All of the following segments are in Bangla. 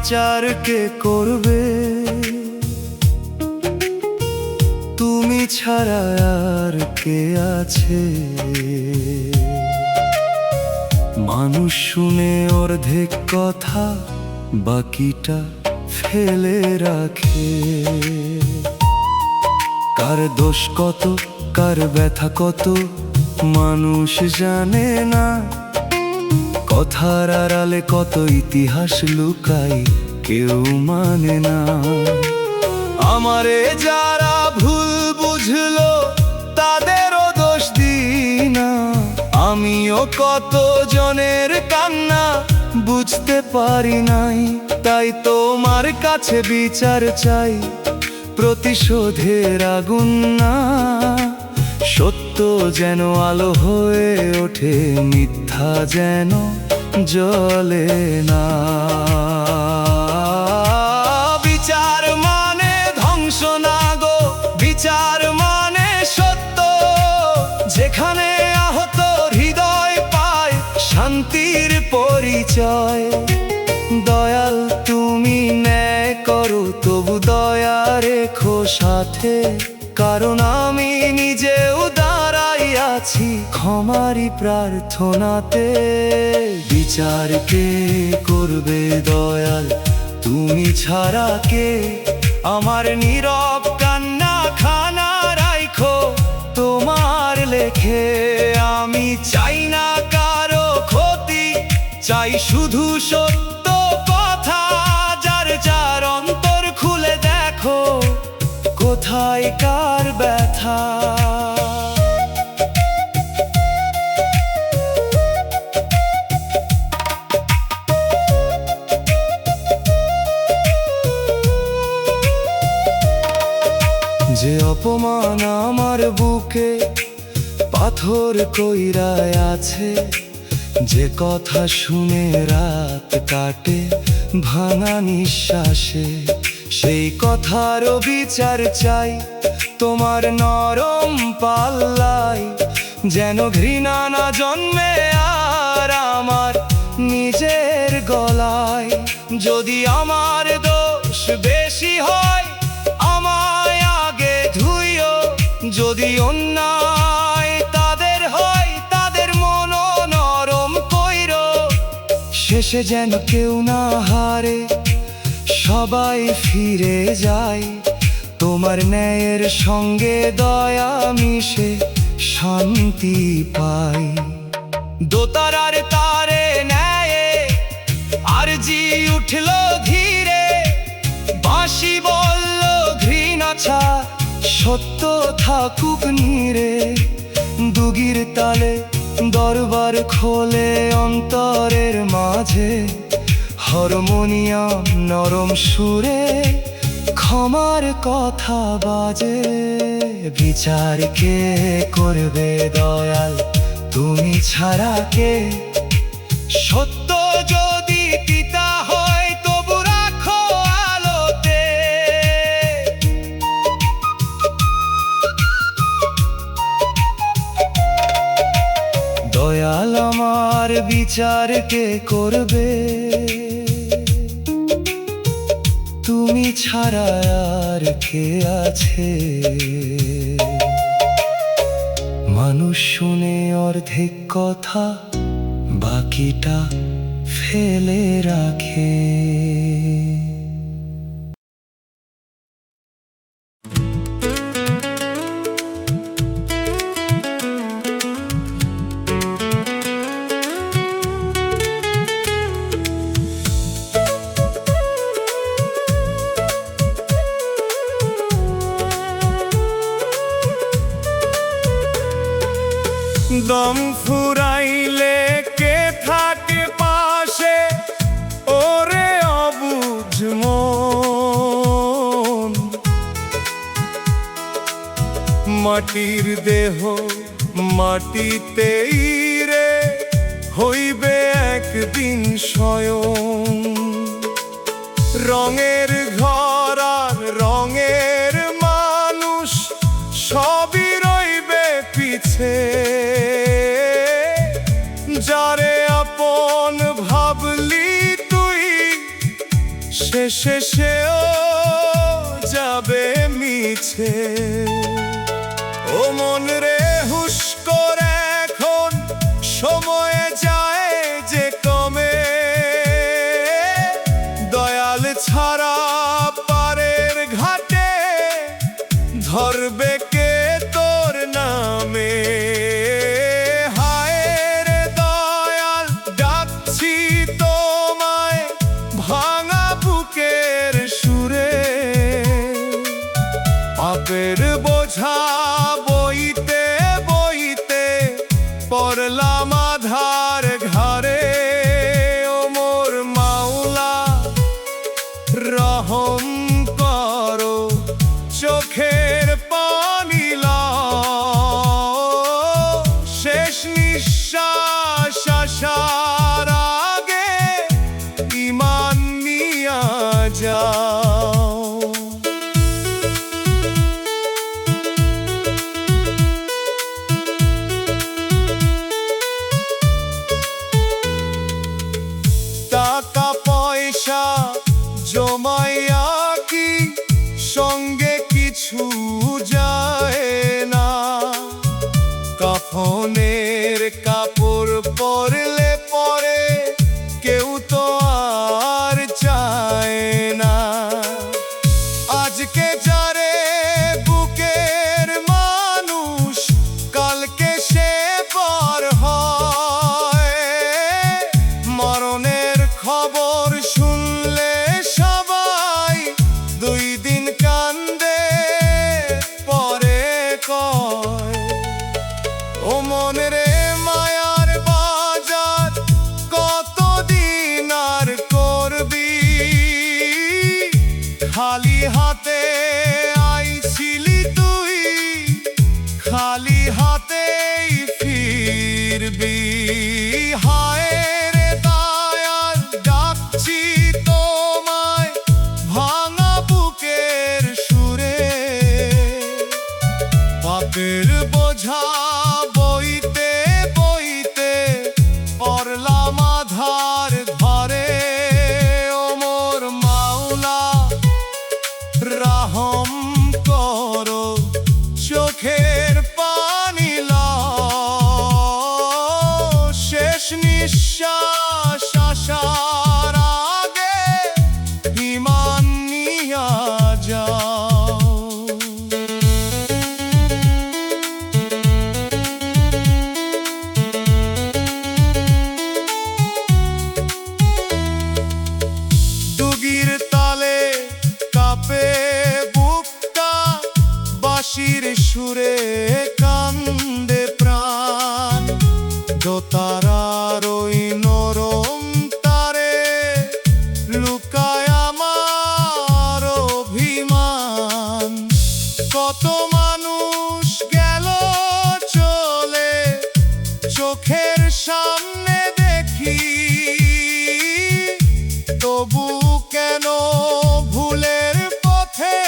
বিচার কে করবে? তুমি ছাড়া আর কে আছে? মানুষ শুনে অর্ধেক কথা, বাকিটা ফেলে রাখে। কার দোষ কত, কার ব্যথা কত, মানুষ জানে না। কথার আড়ালে কত ইতিহাস লুকাই, কেউ মানে না। আমারে যারা ভুল বুঝলো, তাদেরও দোষ দিই না। আমিও কত জনের কান্না বুঝতে পারি নাই। তাই তোমার কাছে বিচার চাই, প্রতিশোধের আগুন না। সত্য যেন আলো হয়ে ওঠে, মিথ্যা যেন জ্বলে না। বিচার মানে ধ্বংস না গো, বিচার মানে সত্য। যেখানে আহত হৃদয় পায় শান্তির পরিচয়। দয়াল তুমি ন্যায় করো, তবু দয়া রেখো সাথে। কারণ আমি নিজেও দাঁড়াই আছি ক্ষমারই প্রার্থনাতে। বিচার কে করবে দয়াল, তুমি ছাড়া কে? আমার নীরব কান্না খানা রাখো তোমার লেখে। আমি চাই না কারো ক্ষতি, চাই শুধু সত্য কথা। যার যার অন্তর খুলে দেখো, কোথায় কার ব্যথা। যে অপমান আমার বুকে পাথর কইরায় আছে, যে কথা শুনে রাত কাটে ভাঙা নিঃশ্বাসে, সেই কথারও বিচার চাই তোমার নরম পাল্লায়। যেন ঘৃণা না জন্মে আর আমার নিজের গলায়। যদি আমার দোষ বেশি হয়, আমায় আগে ধুইও। যদি অন্যায় তাদের হয়, তাদের মন নরম কইরো। শেষে যেন কেউ না হারে, সবাই ফিরে যায় তোমার ন্যায়ের সঙ্গে। দয়া মিশে শান্তি পাই। দোতারার তারে ন্যায়ে আরজি উঠল ধীরে। বাঁশি বলল ঘৃণা ছা, সত্য থাকুক নীরে। দুগির তালে দরবার খোলে অন্তরের মাঝে। হারমোনিয়াম নরম সুরে ক্ষমার কথা বাজে। বিচার কে করবে দয়াল, তুমি ছাড়া কে? সত্য যদি পিতা হয়, তবু রাখো আলোতে। দয়াল আমার বিচার কে করবে? তুমি ছাড়া আর কে আছে? মানুষ শুনে অর্ধেক কথা, বাকিটা ফেলে রাখে। দম ফুরাইলে কে থাকে পাশে, ওরে অবুঝ মন। মাটির দেহ মাটিতেই রে হইবে একদিন স্বয়ং। রঙের ঘর আর রঙের মানুষ সবই রইবে পিছে। যারে আপন ভাবলি তুই, শেষে সেও যাবে মিছে। ও মন রে হুশ করে, এখন সময়ে যায় যে কমে। দয়াল ছাড়া পারের ঘাটে ধরবে কে তোর নামে। হায় রে দয়াল, ডাকছি তোমায় ভাঙা বুকের সুরে। পাপের বোঝা বইতে বইতে পড়লাম আধার ঘরে। ও মোর মাওলা, রহম করো, চোখের পানি লাও। শেষ নিঃশ্বাস আসার আগে ঈমান নিয়া যাও। টাকা পয়সা জমাইয়া কি সঙ্গে কিছু যায় না। কাফনের কাপড় পরলে পরে কেউ তো আর চায় না। আজকে যারে বুকের মানুষ, কালকে সে পর হয়। মরণের খবর শুনলে সবাই দুই দিন কান্দে পরে কয়। ও মন রে মায়ার বাজার কতদিন আর করবি। খালি হাতে আইছিলি তুই, খালি হাতেই ফিরবি। হায় রে দয়াল, ডাকছি তোমায় ভাঙা বুকের সুরে। পাপের বোঝা বইতে বইতে পড়লাম আধার ঘরে। ও মোর মাওলা, রহম করো, চোখের পানি লাও। শেষ নিঃশ্বাস আসার আগে ঈমান নিয়া যাও। দুগির তালে কাঁপে বুকটা, বাঁশির সুরে কান্দে প্রাণ। দোতারার ওই নরম তারে লুকায় আমার অভিমান। কত মানুষ গেল চলে, চোখের সামনে দেখি। তবু কেন ভুলের পথে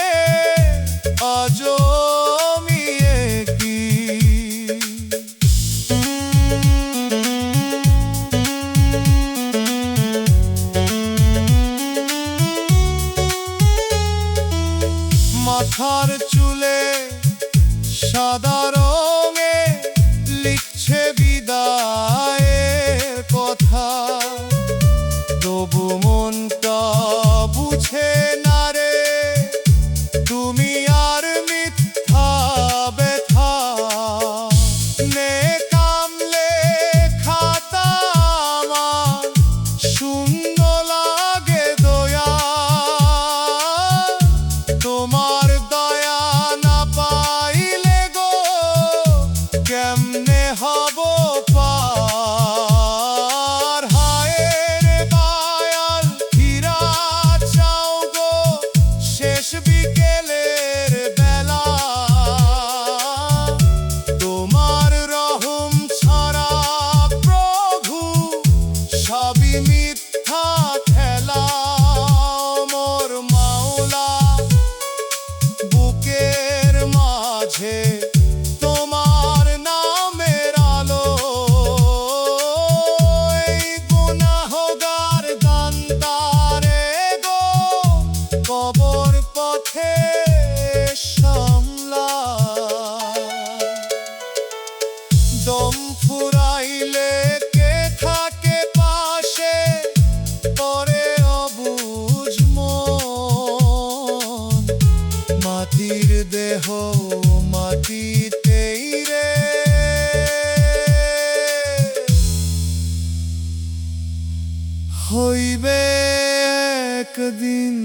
আজও আমি একই। মাথার চুলে সাদা রঙে লিখছে বিদায়ের কথা। তবু মনটা বুঝে না রে, তুমি আর মিথ্যা ব্যথা। নেকামলে খাতা আমার শূন্য লাগে দয়া। তোমার দয়া একদিন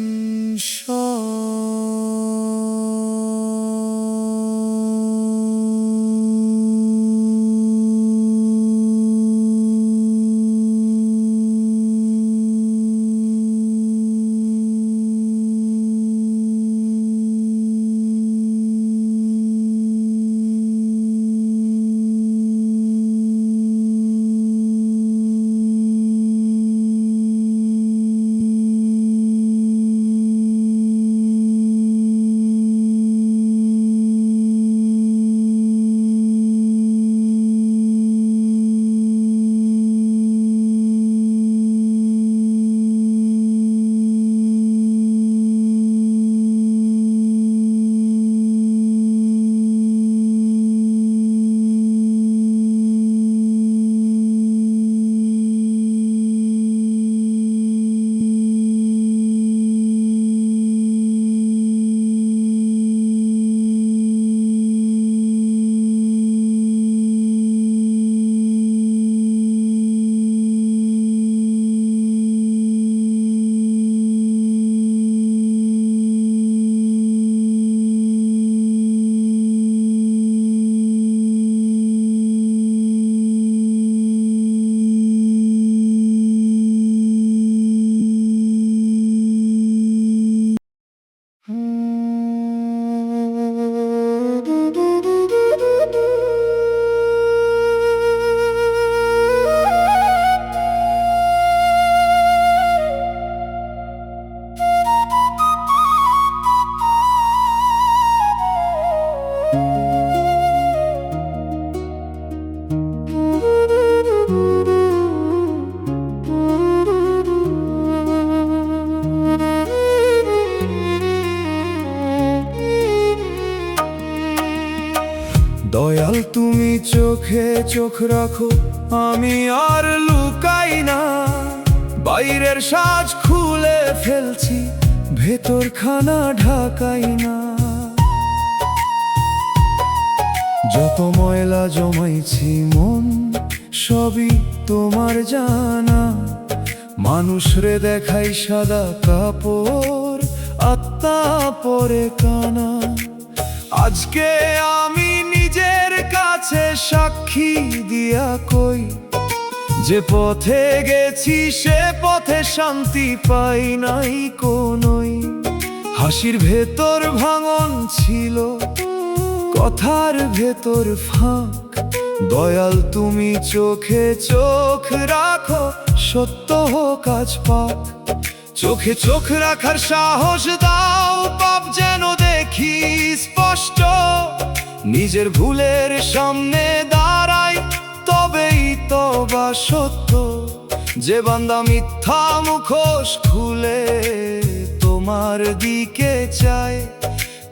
দয়াল তুমি চোখে চোখ রাখো, আমি আর লুকাই না। বাইরের সাজ খুলে ফেলছি, ভেতর খানা ঢাকাই না। যত ময়লা জমাইছি মন, সবই তোমার জানা। মানুষরে দেখাই সাদা কাপড়, আত্মা পরে কানা। আজকে আমি নিজের কাছে সাক্ষী দিয়া কই, যে পথে গেছি সে পথে শান্তি পাই নাই কোনোই। হাসির ভেতর ভাঙন ছিল, কথার ভেতর ফাঁক। দয়াল তুমি চোখে চোখ রাখো, সত্য হোক আজ পাক। চোখে চোখ রাখার সাহস দাও, পাপ যেন দেখি স্পষ্ট। নিজের ভুলের সামনে দাঁড়াই, তবেই তবা সত্য। যে বান্দা মিথ্যা মুখোশ খুলে তোমার দিকে চায়,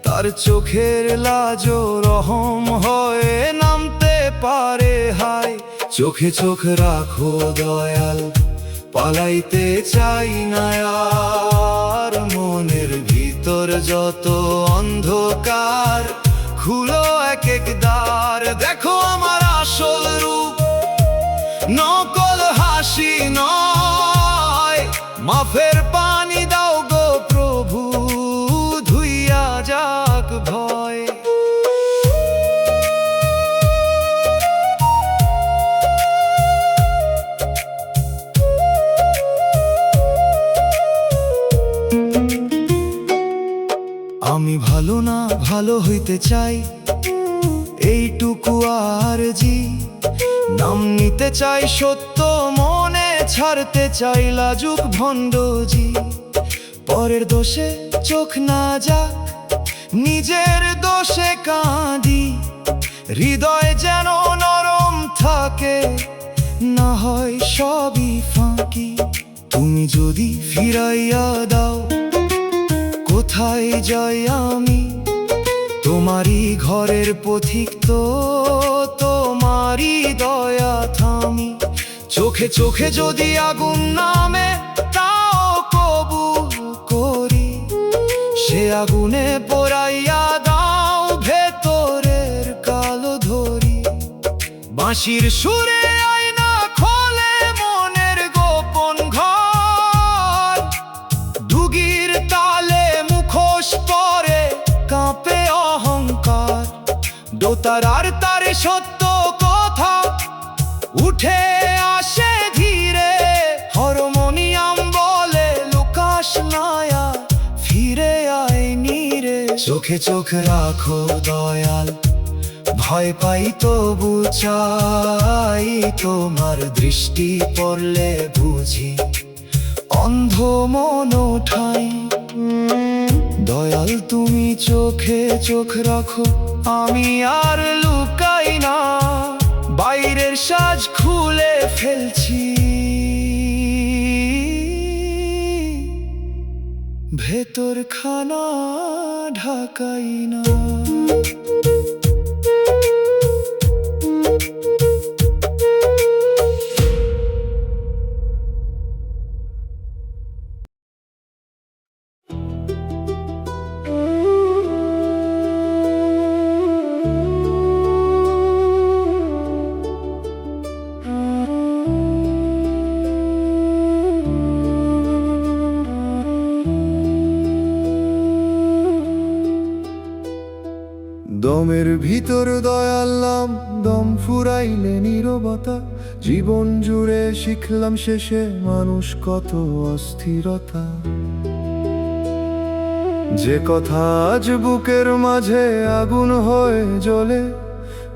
তার চোখের লাজও রহম হয়ে নামতে পারে হায়। চোখে চোখ রাখো দয়াল, পালাইতে চাই না আর। মনের ভিতর যত অন্ধকার, খুলো এক এক দ্বার। দেখো আমার আসল রূপ, নকল হাসি নয়। মাফের পানি দাও গো প্রভু, ধুইয়া যাক ভয়। আমি ভালো না ভালো হইতে চাই, এইটুকু আরজি। নাম নিতে চাই সত্য মনে, ছাড়তে চাই লাজুক ভণ্ডজি। পরের দোষে চোখ না যাক, নিজের দোষে কাঁদি। হৃদয় যেন নরম থাকে, না হয় সবই ফাঁকি। তুমি যদি ফিরাইয়া দাও, কোথায় যাই আমি? তোমারই ঘরের পথিক তো, তোমারই দয়া থামি। চোখে চোখে যদি আগুন নামে, তাও কবুল করি। সে আগুনে পোড়াইয়া দাও ভেতরের কালো ধরি। বাঁশির সুরে আয়না খোলে মনের গোপন ঘর, দোতারার তারে সত্য কথা উঠে আসে ধীরে, হারমোনিয়াম বলে লুকাস নায়া ফিরে আয়নি রে। চোখে চোখ রাখো দয়াল, ভয় পাই তবু চাই, তোমার দৃষ্টি পড়লে বুঝি অন্ধ মন ঠাই। দয়াল তুমি চোখে চোখ রাখো, আমি আর লুকাই না, বাইরের সাজ খুলে ফেলছি, ভেতর খানা ঢাকাই না। দমের ভিতর দয়াল নাম, দম ফুরাইলে নীরবতা, জীবন জুড়ে শিখলাম শেষে মানুষ কত অস্থিরতা। যে কথা আজ বুকের মাঝে আগুন হয়ে জ্বলে,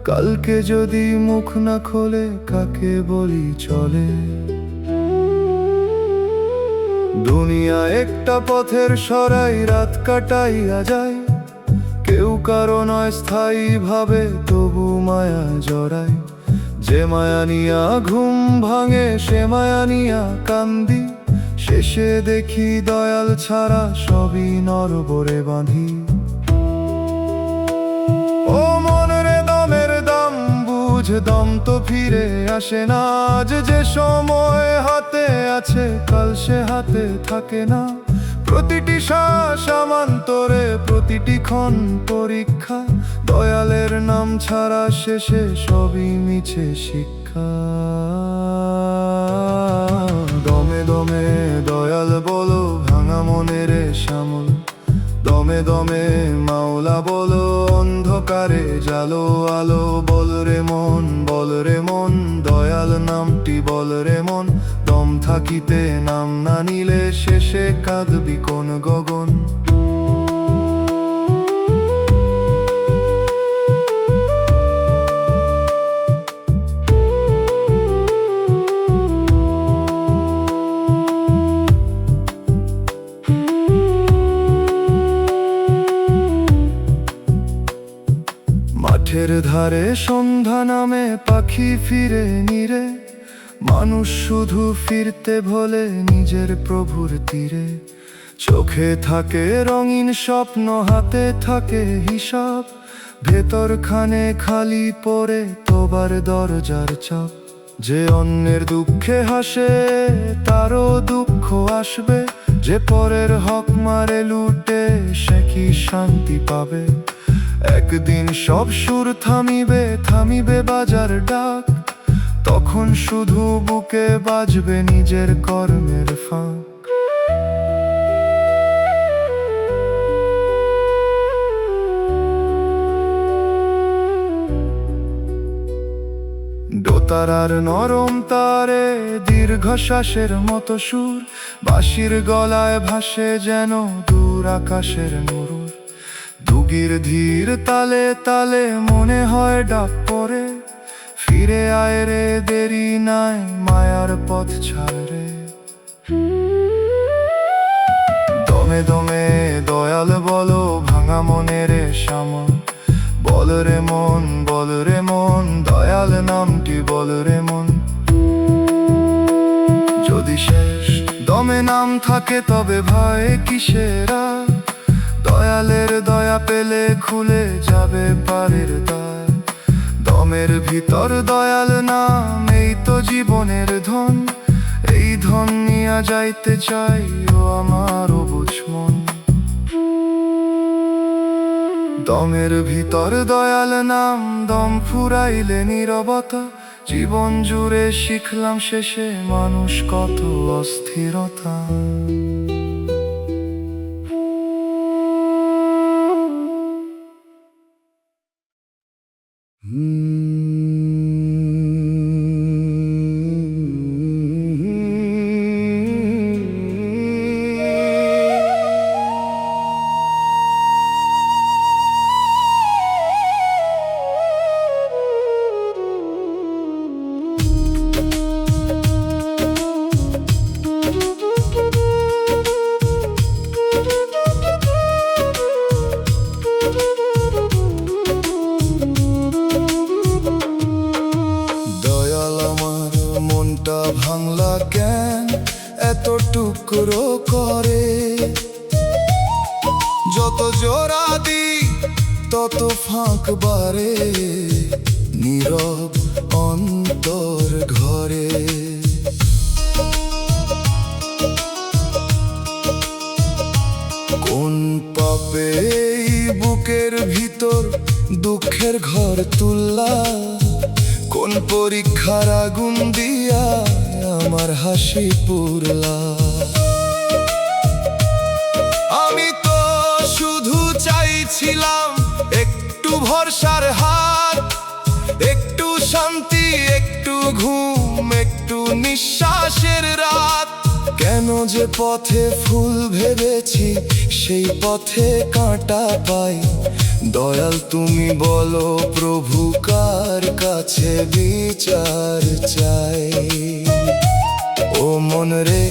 কালকে যদি মুখ না খোলে কাকে বলি চলে। দুনিয়া একটা পথের সরাই, রাত কাটাইয়া যায়, কেউ কারো নয় স্থায়ী ভাবে তবু মায়া জড়ায়। যে মায়া নিয়া ঘুম ভাঙে সে মায়া নিয়া কান্দি, শেষে দেখি দয়াল ছাড়া সবই নরবরে বাঁধি। ও মন রে দমের দাম বুঝ, দম তো ফিরে আসে না, আজ যে সময় হাতে আছে কাল সে হাতে থাকে না। প্রতিটি শ্বাস আমান্তরে, প্রতিটি ক্ষণ পরীক্ষা, দয়ালের নাম ছাড়া শেষে সবই মিছে শিক্ষা। দমে দমে দয়াল বলো, ভাঙা মনের শ্যামল, দমে দমে মাওলা বলো, অন্ধকারে জালো আলো। বল রে মন, বল রে মন, দয়াল নামটি বল রে মন, দম থাকিতে নাম না নিলে শেষে কাঁদবি কোন গগন। মাঠের ধারে সন্ধ্যা নামে পাখি ফিরে নিরে, মানুষ শুধু ফিরতে ভোলে নিজের প্রভুর তীরে। চোখে থাকে রঙিন স্বপ্ন, হাতে থাকে হিসাব, ভেতর খানে খালি পড়ে তোবার দরজার চাপ। যে অন্যের দুঃখে হাসে তারও দুঃখ আসবে, যে পরের হক মারে লুটে সে কি শান্তি পাবে। একদিন সব সুর থামিবে, থামিবে বাজার ডাক, তখন শুধু বুকে বাজবে নিজের কর্মের ফাঁক। দোতারার নরম তারে দীর্ঘশ্বাসের মতো সুর, বাঁশির গলায় ভাসে যেন দূর আকাশের নুরুর। দুগির ধীর তালে তালে মনে হয় ডাক পড়ে, ফিরে আয় রে দেরি নাই মায়ার পথ ছাড় রে। দমে দমে দয়াল বলো, ভাঙা মনের শ্যামল, বল রে মন, বল রে মন, দয়াল নামটি বল রে মন। যদি শেষ দমে নাম থাকে তবে ভয় কিসেরা, দয়ালের দয়া পেলে খুলে যাবে পারের দ্বার। দমের ভিতর দয়াল নাম, এই তো জীবনের ধন, এই ধন নিয়া যাইতে চাই ও আমার অবুঝ মন। দমের ভিতর দয়াল নাম, দম ফুরাইলে নীরবতা, জীবন জুড়ে শিখলাম শেষে মানুষ কত অস্থিরতা। যত জোড়া দিই তত ফাঁক বারে, নীরব অন্তর ঘরে। কোন পাপে এই বুকের ভিতর দুঃখের ঘর তুললা, কোন পরীক্ষার আগুন দিয়া আমার হাসি পুরলা। আমি তো শুধু চাইছিলাম একটু ভরসার হাত, একটু শান্তি, একটু ঘুম, একটু নিঃশ্বাসের রাত। কেন যে পথে ফুল ভেবেছি সেই পথে কাঁটা পাই। দয়াল তুমি বলো প্রভু কার কাছে বিচার চাই। ও মন রে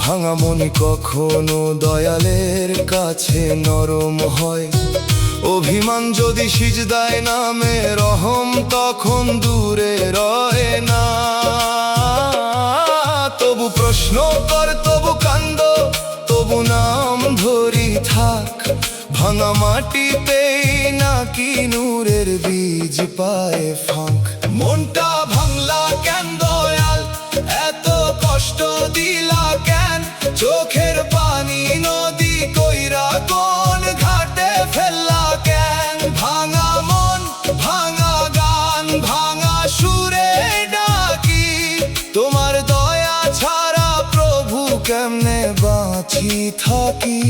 ভাঙা মন কখনো দয়ালের কাছে নরম হয়। অভিমান যদি সিজদায় নামে রহম তখন দূরে রয় না। তবু প্রশ্ন কর, তবু কান্দ, তবু নাম ধরি থাক। ভাঙা মাটিতেই নাকি নূরের বীজ পায় ফাঁক। মনটা ভাঙলা কেন দয়াল, এত কষ্ট দিলা কেন? চোখের পানি নদী কইরা কোন ঘাটে ফেললা কেন? ভাঙা মন, ভাঙা গান, ভাঙা সুরে ডাকি। তোমার দয়া ছাড়া প্রভু কেমনে বাঁচি থাকি।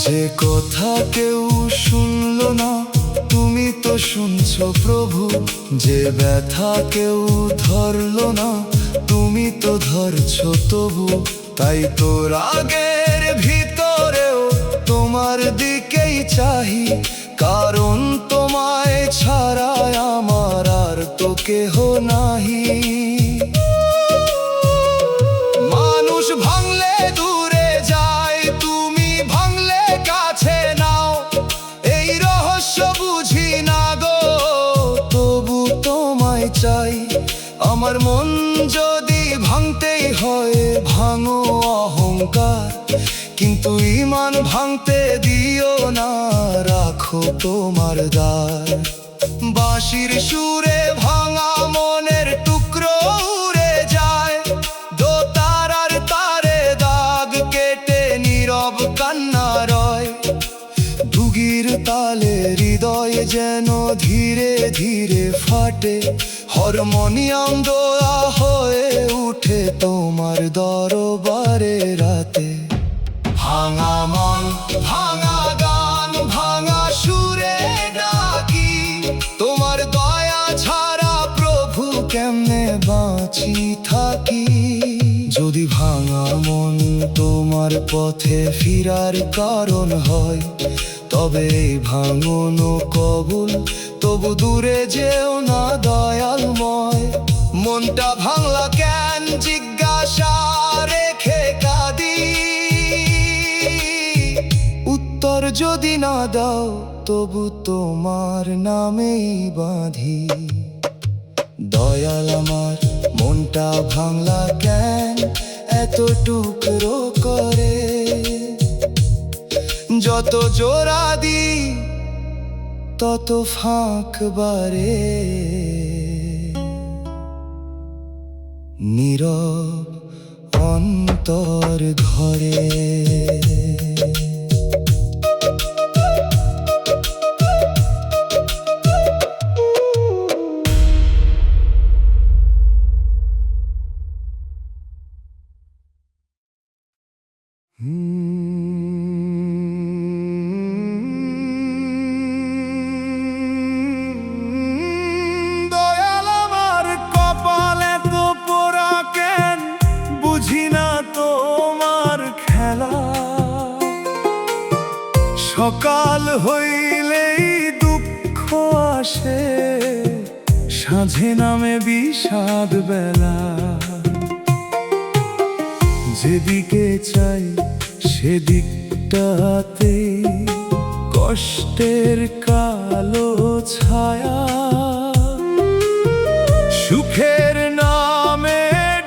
যে কথা কেউ শুনলো না তুমি তো শুনছো প্রভু। যে ব্যথা কেউ ধরলো না তুমি তো ধরছো তবু। তাই তো রাগের ভিতরেও তোমার দিকেই চাহি, কারণ তোমায় ছাড়া আমার আর তো কেহ নাহি। মানুষ ভাঙলে দূরে যায়, তুমি ভাঙলে কাছে নাও। এই রহস্য বুঝি না গো, তবু তোমায় চাই। আমার মন যদি ভাঙতেই হয় ভাঙো অহংকার, কিন্তু ঈমান ভাঙতে দিও না, রাখো তোমার দ্বার। বাঁশির সুরে ভাঙা মনের টুকরো উড়ে যায়, দোতারার তারে দাগ কেটে নীরব কান্না রয়। দুগির তালে হৃদয় যেন ধীরে ধীরে ফাটে, হারমোনিয়াম দোয়া হয়ে উঠে তোমার দরবারে রাতে। ভাঙা মন, ভাঙা গান, ভাঙা সুরে ডাকি। তোমার দয়া ছাড়া প্রভু কেমনে বাঁচি থাকি। যদি ভাঙা মন তোমার পথে ফিরার কারণ হয়, তবে ভাঙন কবুল, তবু দূরে যেও না দয়ালময়। মনটা ভাঙলা কেন জিজ্ঞাসা রেখে কাঁদি, উত্তর যদি না দাও তবু তোমার নামেই বাঁধি। দয়াল আমার মনটা ভাঙলা কেন এত টুকরো করে? যত জোড়া দি তত ফাঁক বারে, নীরব অন্তর ঘরে। দয়াল আমার কপালে তো পোড়া কেন, বুঝি না তোমার খেলা। সকাল হইলেই দুঃখ আসে, সাঁঝে নামে বিষাদ বেলা। যেদিকে চাই সেদিকটাতে কষ্টের কালো ছায়া, সুখের নামে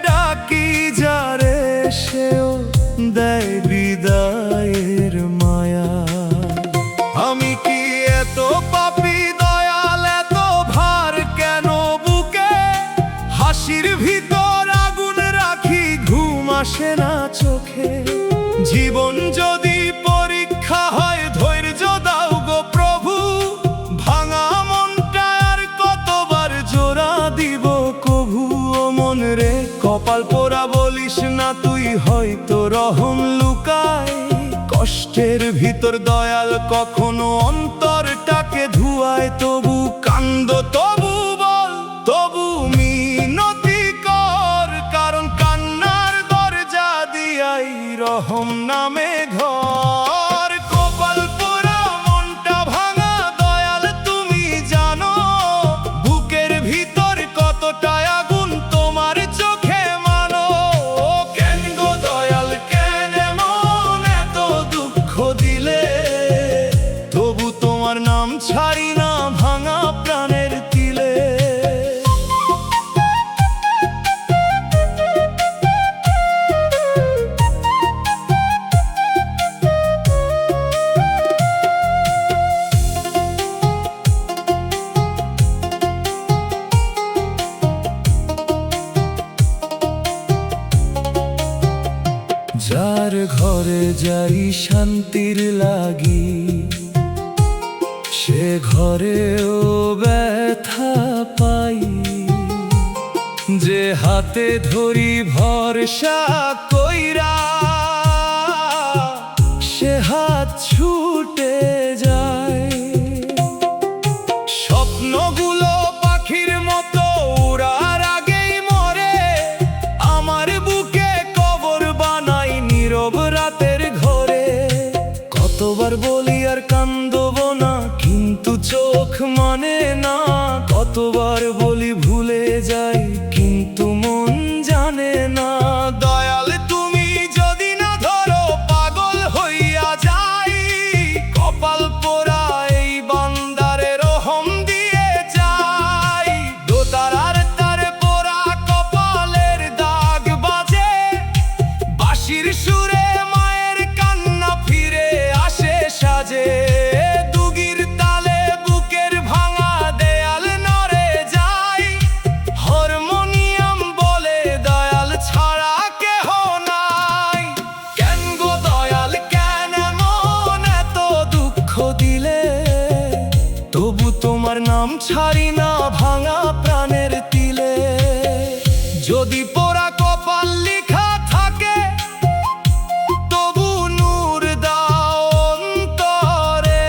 ডাকি যারে সেও দেয় বিদায়ের মায়া। আমি কি এত পাপী দয়াল, এত ভার কেন বুকে? হাসির ভিতর আগুন রাখি, ঘুম আসে না চোখে। জীবন যদি পরীক্ষা হয়, ধৈর্য দাও গো প্রভু। ভাঙা মনটা আর কতবার জোড়া দিব কভু। ও মন রে কপাল পোড়া বলিস না তুই, হয়তো রহম লুকায় কষ্টের ভিতর। দয়াল কখনো অন্তরটাকে ধুয়ায়, তবু কান্দ, তবু বল, তবু মিনতি কর। কারণ কান্নার দরজা দিয়াই রহম নামে ঘর। কপাল পোড়া মনটা ভাঙা দয়াল তুমি জানো, বুকের ভিতর কতটা আগুন তোমার চোখে মানো। কেন গো দয়াল কেন এমন এত দুঃখ দিলে? তবু তোমার নাম ছাড়ি না ভাঙা প্রাণের তিলে। যার ঘরে যাই শান্তির লাগি, সে ঘরেও ব্যথা পাই। যে হাতে ধরি ভরসা কইরা, সে হাত ছুটে যায়। স্বপ্নগুলো পাখির মতো উড়ার আগেই মরে, আমার বুকে কবর বানাই নীরব রাতের ঘরে। কতবার বলি আর কান্দব না, কিন্তু চোখ মানে না। কতবার বলি ভুলে যাই, কিন্তু মন জানে না। দয়াল তুমি যদি না ধরো, পাগল হইয়া যাই। কপাল পোড়া এই বান্দারে রহম দিয়ে যাই। দোতারার তার পোড়া কপালের দাগ বাজে, বাঁশির সুরে মায়ের কান্না ফিরে আসে সাজে। দুগির তালে বুকের ভাঙা দেয়াল নড়ে যায়। হারমোনিয়াম বলে দয়াল ছাড়া কেহ নাই। কেন গো দয়াল কেন এমন এত দুঃখ দিলে? তবু তোমার নাম ছাড়ি না ভাঙা প্রাণের তিলে। যদি পোড়া কপাল লিখা থাকে, তবু নূর দাও অন্তরে।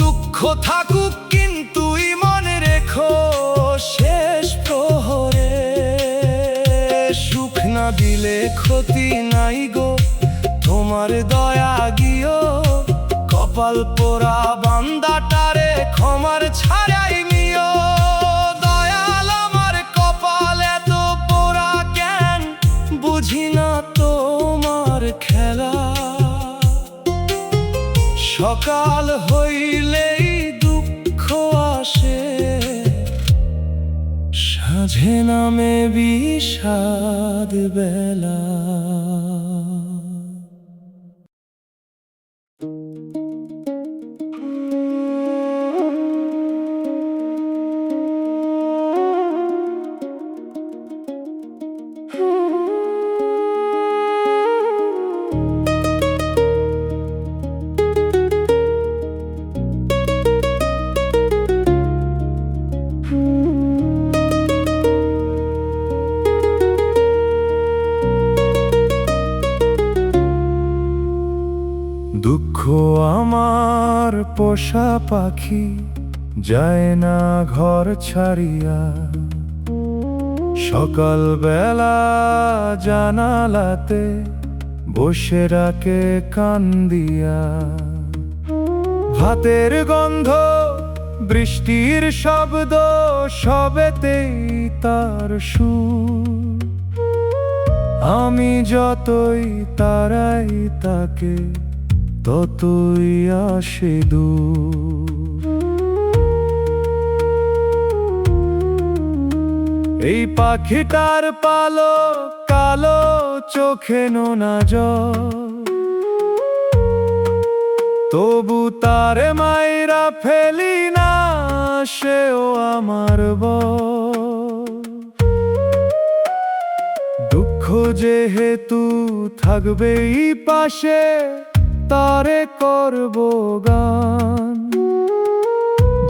দুঃখ থাকুক কিন্তু ইমান রেখো শেষ প্রহরে। সুখ না দিলে ক্ষতি নাই গো, তোমার দয়া গিও। কপাল পোড়া বান্দাটারে ক্ষমার ছাড়াই নিও। দয়াল আমার কপাল এত পোড়া কেন, বুঝি না তোমার খেলা। সকাল হইলেই দুঃখ আসে, সাঁঝে নামে বিষাদ বেলা। দুঃখ আমার পোষা পাখি, যায় না ঘর ছাড়িয়া। সকাল বেলা জানালাতে বসে রাখে কান্দিয়া। ভাতের গন্ধ, বৃষ্টির শব্দ, সবেতেই তার সুর। আমি যতই তাড়াই তাকে ততই আসে দূর। এই পাখিটার পালক কালো, চোখে নোনা জল, তবু তারে মাইরা ফেলি না, সেও আমার বল। দুঃখ যেহেতু থাকবেই পাশে, তারে করব গান,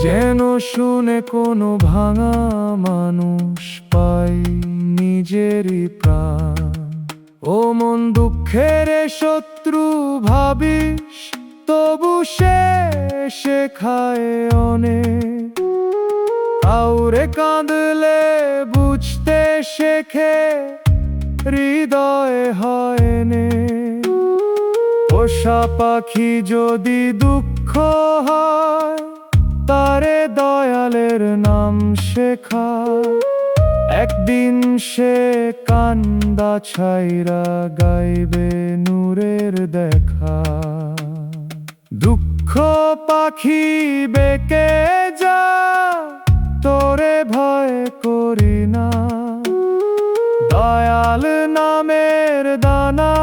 যেন শুনে কোনো ভাঙা মানুষ পাই নিজেরই প্রাণ। ও মন দুঃখের শত্রু ভাবিস, তবু সে শেখায় অনেক। কাউরে কাঁদলে বুঝতে শেখে, হৃদয় হয় নে। পোষা পাখি যদি দুঃখ হয়, তারে দয়ালের নাম শেখা। একদিন সে কান্দা ছাইরা গাইবে নূরের দেখা। দুঃখ পাখি বেঁকে যা, তোরে ভয় করি না। দয়াল নামের দানা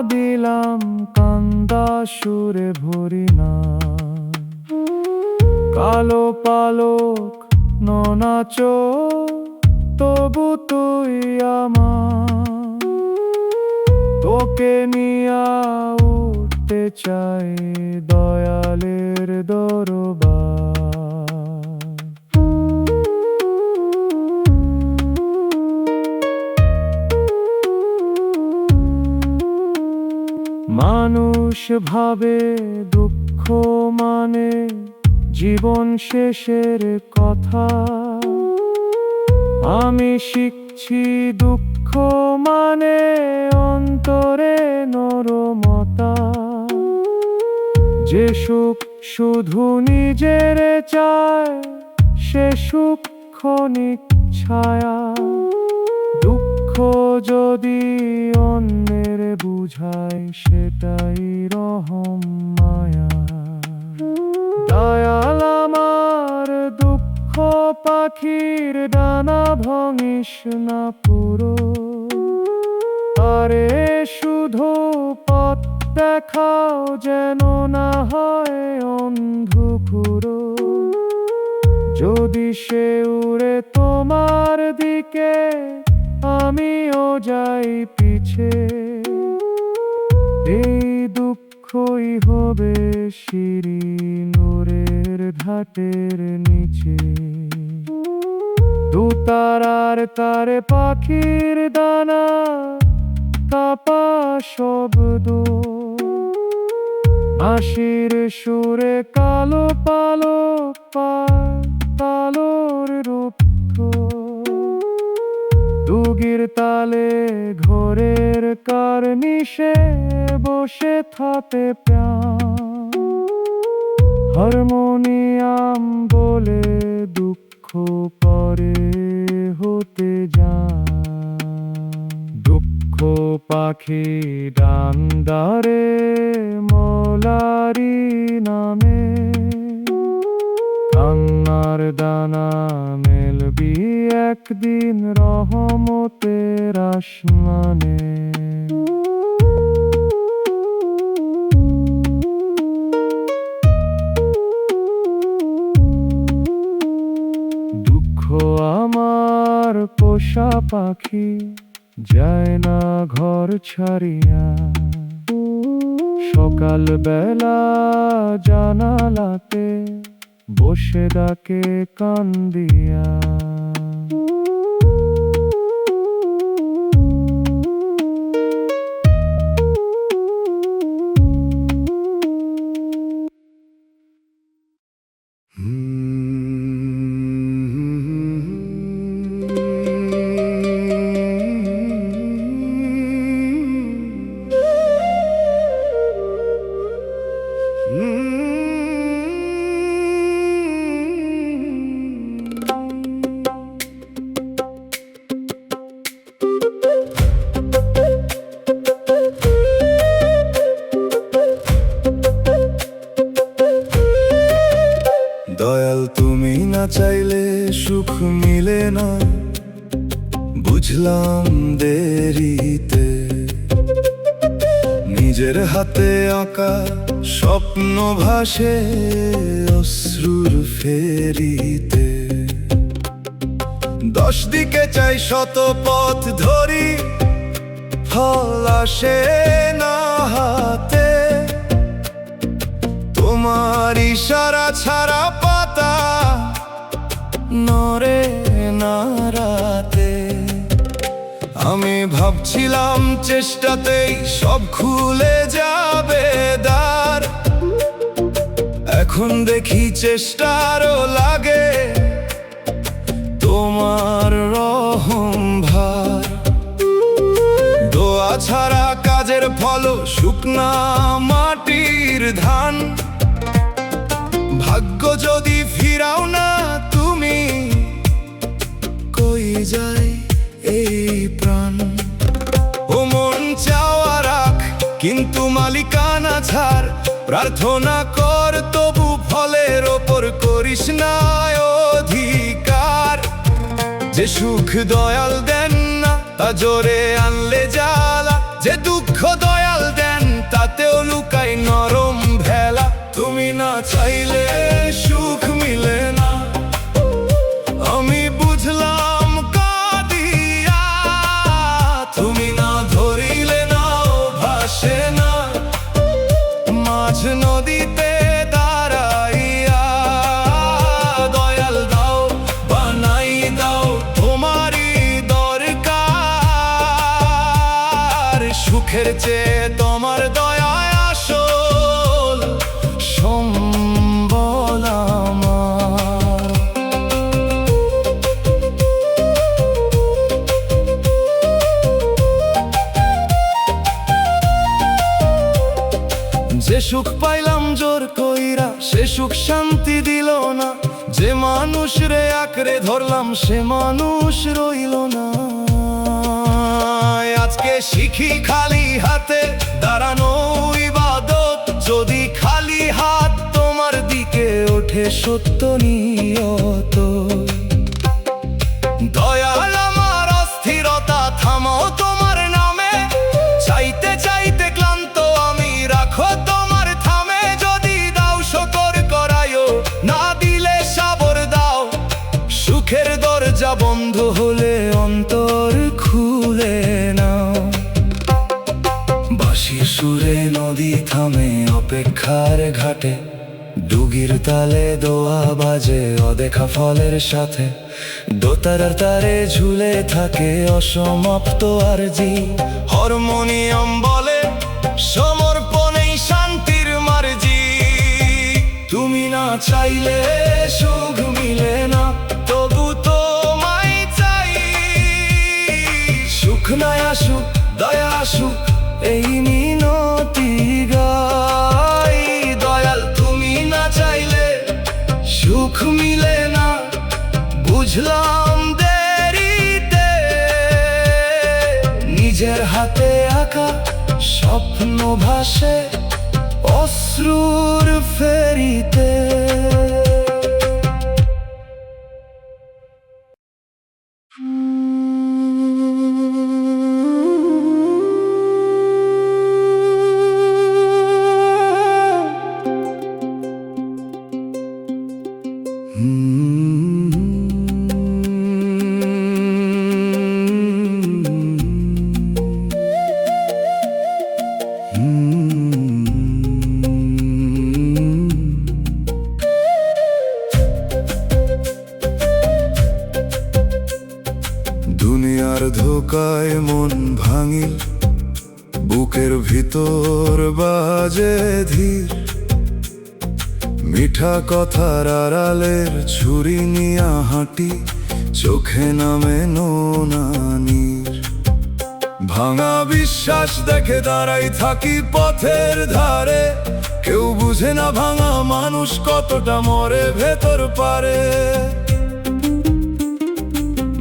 দিলাম, কান্দা সুরে ভরি না। কালো পালক নোনা চোখ, তবু তুই আমার। তোকে নিয়া উঠতে চাই দয়ালের দরবার। মানুষ ভাবে দুঃখ মানে জীবন শেষের কথা। আমি শিখছি দুঃখ মানে অন্তরে নরমতা। যে সুখ শুধু নিজের চায়, সে সুখ ক্ষণিক ছায়া। দুঃখ যদি অন্যের বুঝায়, সেটাই রহম মায়া। দয়াল আমার দুঃখ পাখির ডানা ভাঙিস না পুরো। আরে শুধু পথ দেখাও, যেন না হয় অন্ধকুরো। যদি সে উড়ে তোমার দিকে, আমিও যাই পিছে। এই দুঃখই হবে সিঁড়ি নূরের ঘাটের নিচে। দুতারার তারে পাখির দানা, কাপা শব্দ। আশির সুরে কালো পালক তালোর রুদ্ধ। দুগির তালে ঘোরের কার্নিশে বসে থাকে প্রাণ। হারমোনিয়াম বলে দুঃখ পরে হতে যায়। দুঃখ পাখি ডান্ডারে মলারি নামে। কান্নার দানা মেলবি একদিন রহমতের আসমানে। দুঃখ আমার পোষা পাখি, যায় না ঘর ছাড়িয়া। সকাল বেলা জানালাতে বসে ডাকে কান্দিয়া। সুখ মিলে না, বুঝলাম দেরিতে। নিজের হাতে আঁকা স্বপ্ন ভাসে অশ্রুর ফেরিতে। 10 দিকে চাই শত পথ ধরি, ফল আসে না হাতে। তোমার ইশারা ছাড়া পাতা নড়ে না রাতে। আমি ভাবছিলাম চেষ্টাতেই সব খুলে যাবে দ্বার, এখন দেখি চেষ্টারও লাগে তোমার রহম ভার। দোয়া ছাড়া কাজের ফল শুকনা মাটির ধান। ভাগ্য যদি ফিরাও না তুমি, কই যায় এই প্রাণ? ও মন চাওয়া রাখ, কিন্তু মালিকানা ছাড়। প্রার্থনা কর তবু ফলের ওপর করিস না অধিকার। যে সুখ দয়াল দেন না, তা জোরে আনলে জ্বালা। যে দুঃখ দয়াল দেন, তাতেও লুকাই নরম ভেলা। তুমি না চাইলে সুখ মিলে না, আমি বুঝলাম কাঁদিয়া। তুমি না ধরিলে নাও ভাসে না, মাঝ নদীতে দাঁড়াইয়া। দয়াল দাও, বানাই দাও, তোমারই দরকার। সুখের চেয়ে তোমার দয়ায় আসল সম্বল আমার। যে সুখ পাইলাম জোর কইরা, সে সুখ শান্তি দিল না। যে মানুষ রে আঁকড়ে ধরলাম, সে মানুষ রইল না। আজকে শিখি খালি হাতে দাঁড়ানো ইবাদত। যদি খালি হাত তোমার দিকে ওঠে সত্য নিয়ত। দয়াল আমার অস্থিরতা থামাও তোমার নামে। চাইতে চাইতে ক্লান্ত আমি, রাখো তোমার থামে। যদি দাও শকর করায়ও, না দিলে সাবর দাও। সুখের দরজা বন্ধ হলে অন্তর খুলে নাও। বাঁশির সুরে নদী থামে অপেক্ষার ঘাটে। ডুগির তালে দোয়া বাজে অদেখা ফলের সাথে। দোতারার তারে ঝুলে থাকে অসমাপ্ত আরজি। হারমোনিয়াম বলে সমর্পণেই শান্তির মার্জি। তুমি না চাইলে সুখ মিলে না, তবু তোমায় চাই। সুখ নাই আসুক, দয়া আসুক, এই মিনতি গাই। দয়াল তুমি না চাইলে সুখ মিলে না, বুঝলাম দেরিতে। নিজের হাতে আঁকা স্বপ্ন ভাসে অশ্রুর ফেরিতে। দুনিয়ার ধোকায় মন ভাঙিল, বুকের ভিতর বাজে ধীর। মিঠা কথার আড়ালের ছুরি নিয়া হাঁটি, চোখে নামে নোনা নীর। ভাঙা বিশ্বাস দেখে দাঁড়াই থাকি পথের ধারে। কেউ বুঝে না ভাঙা মানুষ কতটা মরে ভেতর পারে।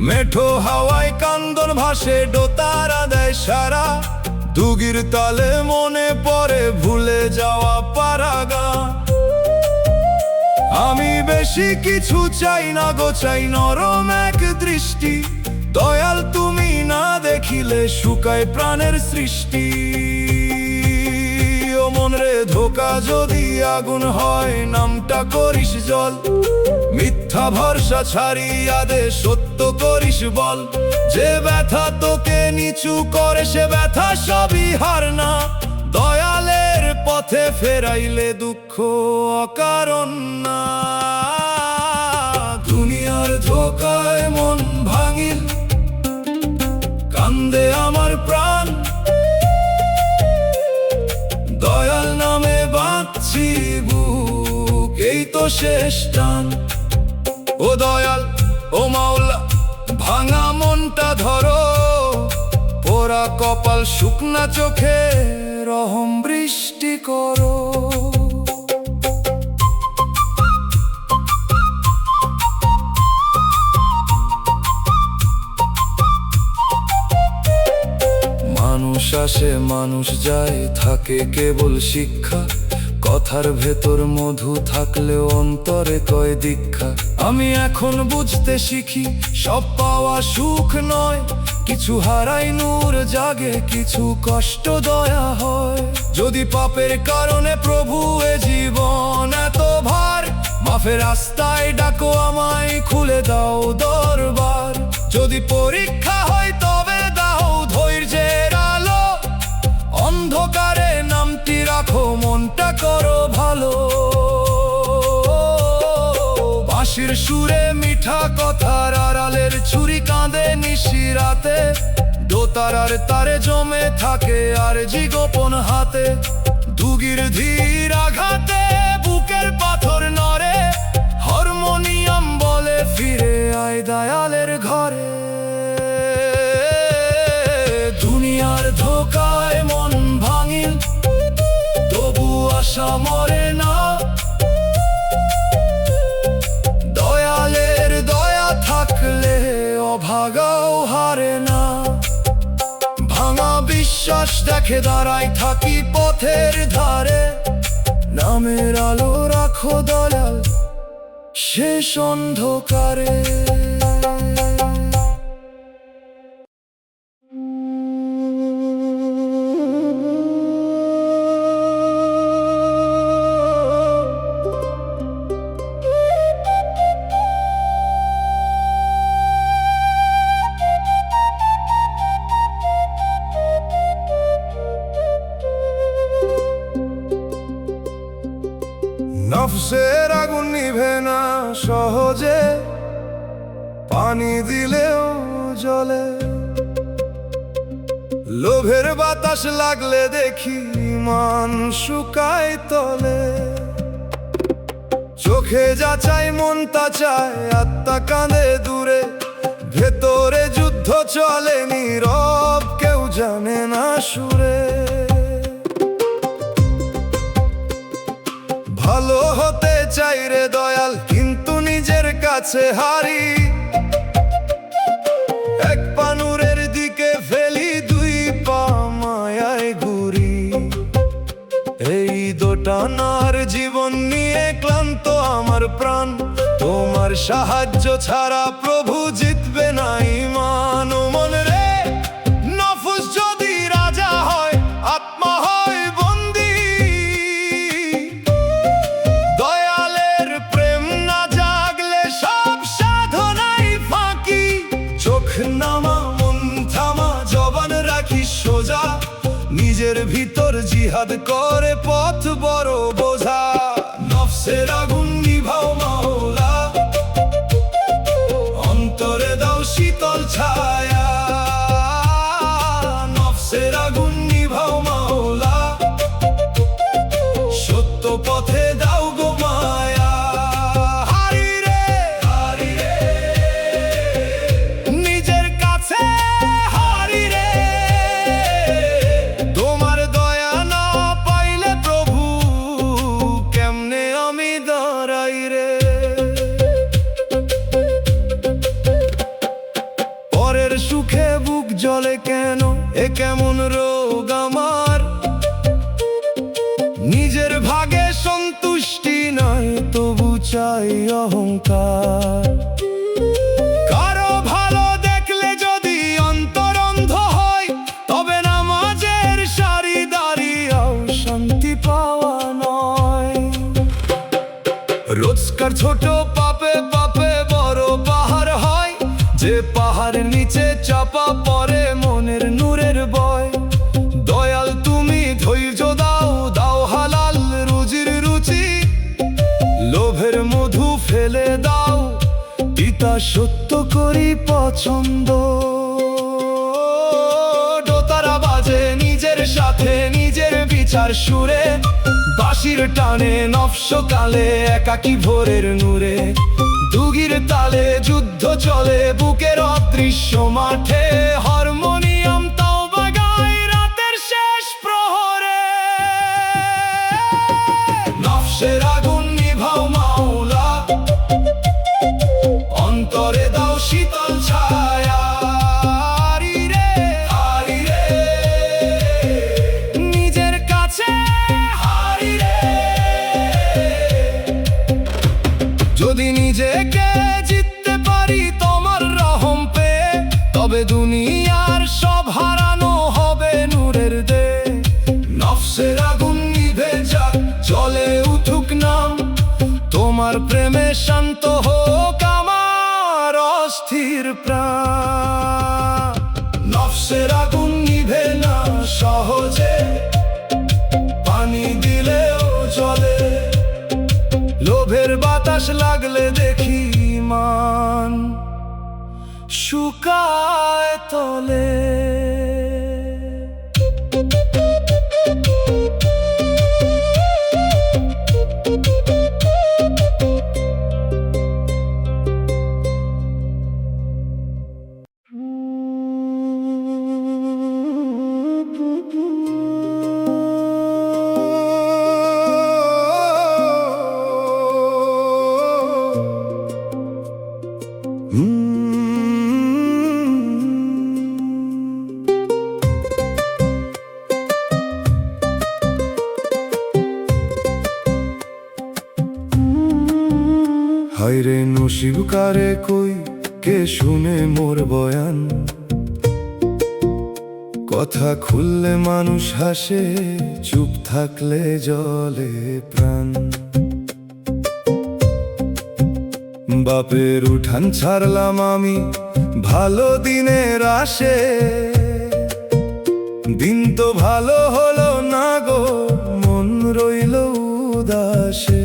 মেঠো হাওয়ায় কান্দন ভাসে, দোতারা দেয় সারা। দুগির তালে মনে পড়ে ভুলে যাওয়া পারাগা। আমি বেশি কিছু চাই না গো, চাই নরম এক দৃষ্টি। দয়াল তুমি না দেখিলে শুকায় প্রাণের সৃষ্টি। ও মন রে ধোকা যদি আগুন হয়, নামটা করিস জল। মিথ্যা ভরসা ছাড়িয়া দে, সত্য করিস বল। যে ব্যথা তোকে নিচু করে, সে ব্যথা সবই হার না। দয়ালের পথে ফেরাইলে দুঃখ অকারণ না। দুনিয়ার ধোকায় মন ভাঙিল, কান্দে আমার প্রাণ। দয়াল নামে বাঁচছি বুক, এই তো শেষ টান। ও দয়াল, ও মাওলা, ভাঙা মনটা ধরো। পোড়া কপাল, শুকনা চোখে রহম বৃষ্টি করো। মানুষ আসে মানুষ যায়, থাকে কেবল শিক্ষা। কথার ভেতর মধু থাকলেও অন্তরে কয় দীক্ষা। আমি এখন বুঝতে শিখি, সব পাওয়া সুখ নয়। কিছু হারাই নূর জাগে, কিছু কষ্ট দয়া হয়। যদি পাপের কারণে প্রভু এ জীবন এত ভার, মাফের রাস্তায় ডাকো আমায়, খুলে দাও দরবার। যদি পরীক্ষা হয় তবে দাও ধৈর্যের আলো। অন্ধকারে নামটি রাখো, মনটা করো ভালো। বাঁশির সুরে মিঠা কথার আড়ালের ছুরি কাঁদে নিশিরাতে। দোতারার তারে জমে থাকে আর জি গোপন হাতে। দুগির ধীর আঘাতে বুকের পাথর নড়ে। হারমোনিয়াম বলে ফিরে আয় দয়ালের ঘরে। দুনিয়ার ধোকায় মন ভাঙিল, তবু আশা মরে না। দয়ালের দয়া থাকলে অভাগাও হারে না। ভাঙা বিশ্বাস দেখে দাঁড়াই থাকি পথের ধারে। নামের আলো রাখো দয়াল শেষ অন্ধকারে। নফসের আগুন নিভে না সহজে, পানি দিলেও জ্বলে। লোভের বাতাস লাগলে দেখি মান শুকায় তলে। চোখে যা চাই মন তা চায়, আত্মা কাঁদে দূরে। ভেতরে যুদ্ধ চলে নীরব, কেউ জানে না সুরে। ভালো হতে চাই রে দয়াল, কিন্তু নিজের কাছে হারি। এক পা নূরের দিকে ফেলি, দুই পা মায়ায় ঘুরি। এই দোটানার জীবন নিয়ে ক্লান্ত আমার প্রাণ। তোমার সাহায্য ছাড়া প্রভু জিতবে না ঈমান। ও মন রে, নফস যদি রাজা হয়, আত্মা হয় বন্দী। দয়ালের প্রেম না জাগলে সব সাধনাই ফাঁকি। চোখ নামা, মন থামা, জবান রাখি সোজা। নিজের ভিতর জিহাদ করে পথ বড় বোঝা। নফসের আগুন নিভাও মাওলা, অন্তরে দাও শীতল ছায়া। নফসের আগুন নিভাও মাওলা, সত্য পথে দাও গো মায়া। হারি রে, হারি রে, নিজের কাছে হারি রে। তোমার দয়া না পাইলে প্রভু, কেমনে আমি দাঁড়াই রে। অহংকার। কারো ভালো দেখলে যদি অন্তর অন্ধ হয়, তবে নামাজের সারি দাঁড়িয়েও শান্তি পাওয়া নয়। রোজকার ছোট পাপে পাপে বড় পাহাড় হয়, যে পাহাড়ের নিচে চাপা পড়ে মনের নূরের বয়। দয়াল তুমি ধৈর্য দাও, দাও হালাল রুজির রুচি, লোভের মধু ফেলে দাও, পিতা সত্য করি পছন্দ। দোতারা বাজে নিজের সাথে নিজের বিচার সুরে, বাঁশির টানে নফস কালে একাকী ভোরের নূরে। দুগির তালে যুদ্ধ চলে বুকের অদৃশ্য মাঠে, হারমোনিয়াম তওবা গায় রাতের শেষ প্রহরে। নফসের আগুন নিভাও মাওলা, অন্তরে দাও শীতল ছায়া। আরি রে, আরি রে, নিজের কাছে হারি রে। যদি নিজেকে জিততে পারি তোমার রহম পেয়ে, তবে দুনিয়ার সব হারানো হবে নূরের দে। নফসের আগুন নিভে যাক, জ্বলে উঠুক নাম, তোমার প্রেমে শান্ত হোক আমার অস্থির প্রাণ। নফসের আগুন নিভে না সহজে, পানি দিলেও জ্বলে, লোভের বাতাস লাগলে দেখি মান শুকায় তলে। হায়রে নসিব কারে কই, কে শুনে মোর বয়ান। কথা খুললে মানুষ হাসে, চুপ থাকলে জলে প্রাণ। বাপের উঠান ছাড়লাম আমি ভালো দিনের আসে, দিন তো ভালো হলো না গো, মন রইল উদাসে।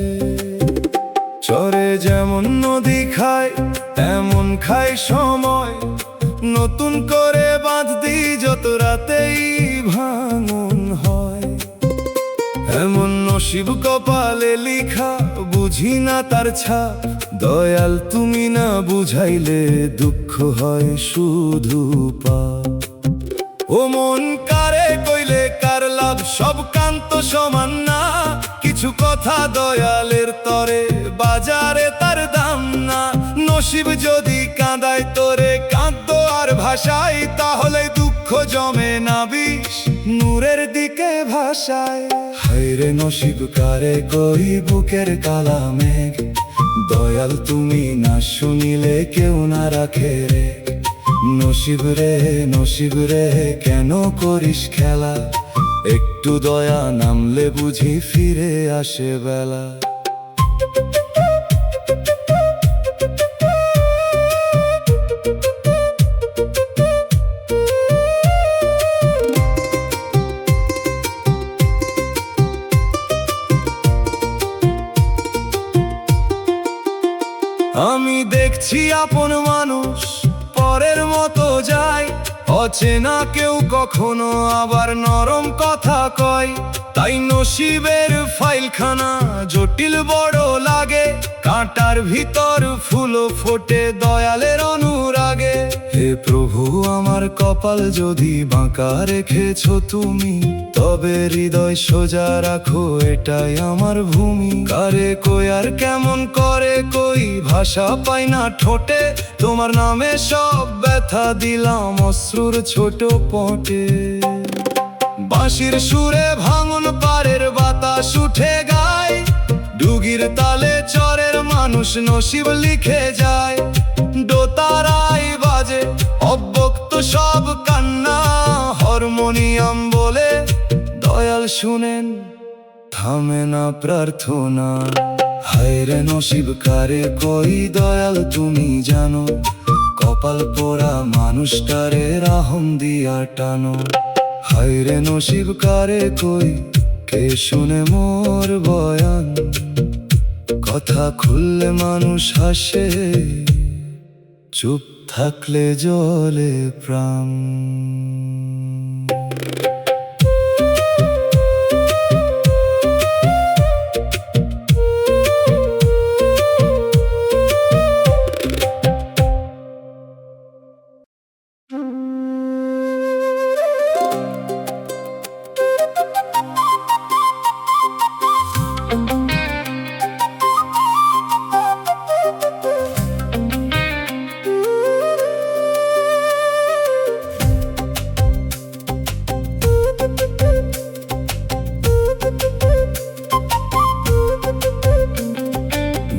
চরে যেমন নদী খায় তেমন খায় সময়, নতুন করে বাঁধ দিই যত রাতেই ভাঙন হয়। এমন নসিব কপালে লিখা, বুঝি না তার ছাপ। দয়াল তুমি না বুঝাইলে দুঃখ হয় শুধু পাপ। ও মন কারে কইলে কার লাভ, সব কান্ত সমান না। কিছু কথা দয়ালের তরে, বাজারে তার দাম না। নসিব যদি কাঁদায় তোরে, কাঁদতো আর ভাষায়, তাহলে দুঃখ জমে না বিষ নূরের দিকে ভাষায়। হায়রে নসিব কারে কই বুকের কালা মেঘ, দয়াল তুমি না শুনিলে কেউ না রাখে রে। নসিব রে কেন করিস খেলা, একটু দয়া নামলে বুঝি ফিরে আসে বেলা। আমি দেখছি আপন মানুষ পরের মতো যায়, অচেনা কেউ কখনো আবার নরম কথা কয়। তাই নসিবের ফাইলখানা জটিল বড় লাগে, কাঁটার ভিতর ফুলও ফোটে দয়ালের অনুরাগে। হে প্রভু আমার কপাল যদি বাঁকা রেখেছ তুমি, তবে হৃদয় সোজা রাখো এটাই আমার ভূমি। কারে কই আর কেমন করে কই, ভাষা পাই না ঠোঁটে। তোমার নামে সব ব্যথা দিলাম অশ্রুর ছোট পটে। বাঁশির সুরে ভাঙন পারের বাতাস উঠে গায়, ডুগি ডুগির তালে চরের মানুষ নসিব লিখে যায়। দোতারাই বাজে অব্যক্ত সব কান্না, হারমোনিয়াম বলে দয়াল শুনেন, থামে না প্রার্থনা। হায়রে নসিব কারে কই দয়াল তুমি জানো, কপাল পোড়া মানুষটারে রাহম দিয়া টানো। হায়রে নসিব কারে কই কে শুনে মোর বয়ান, কথা খুললে মানুষ হাসে, চুপ থাকলে জলে প্রাণ।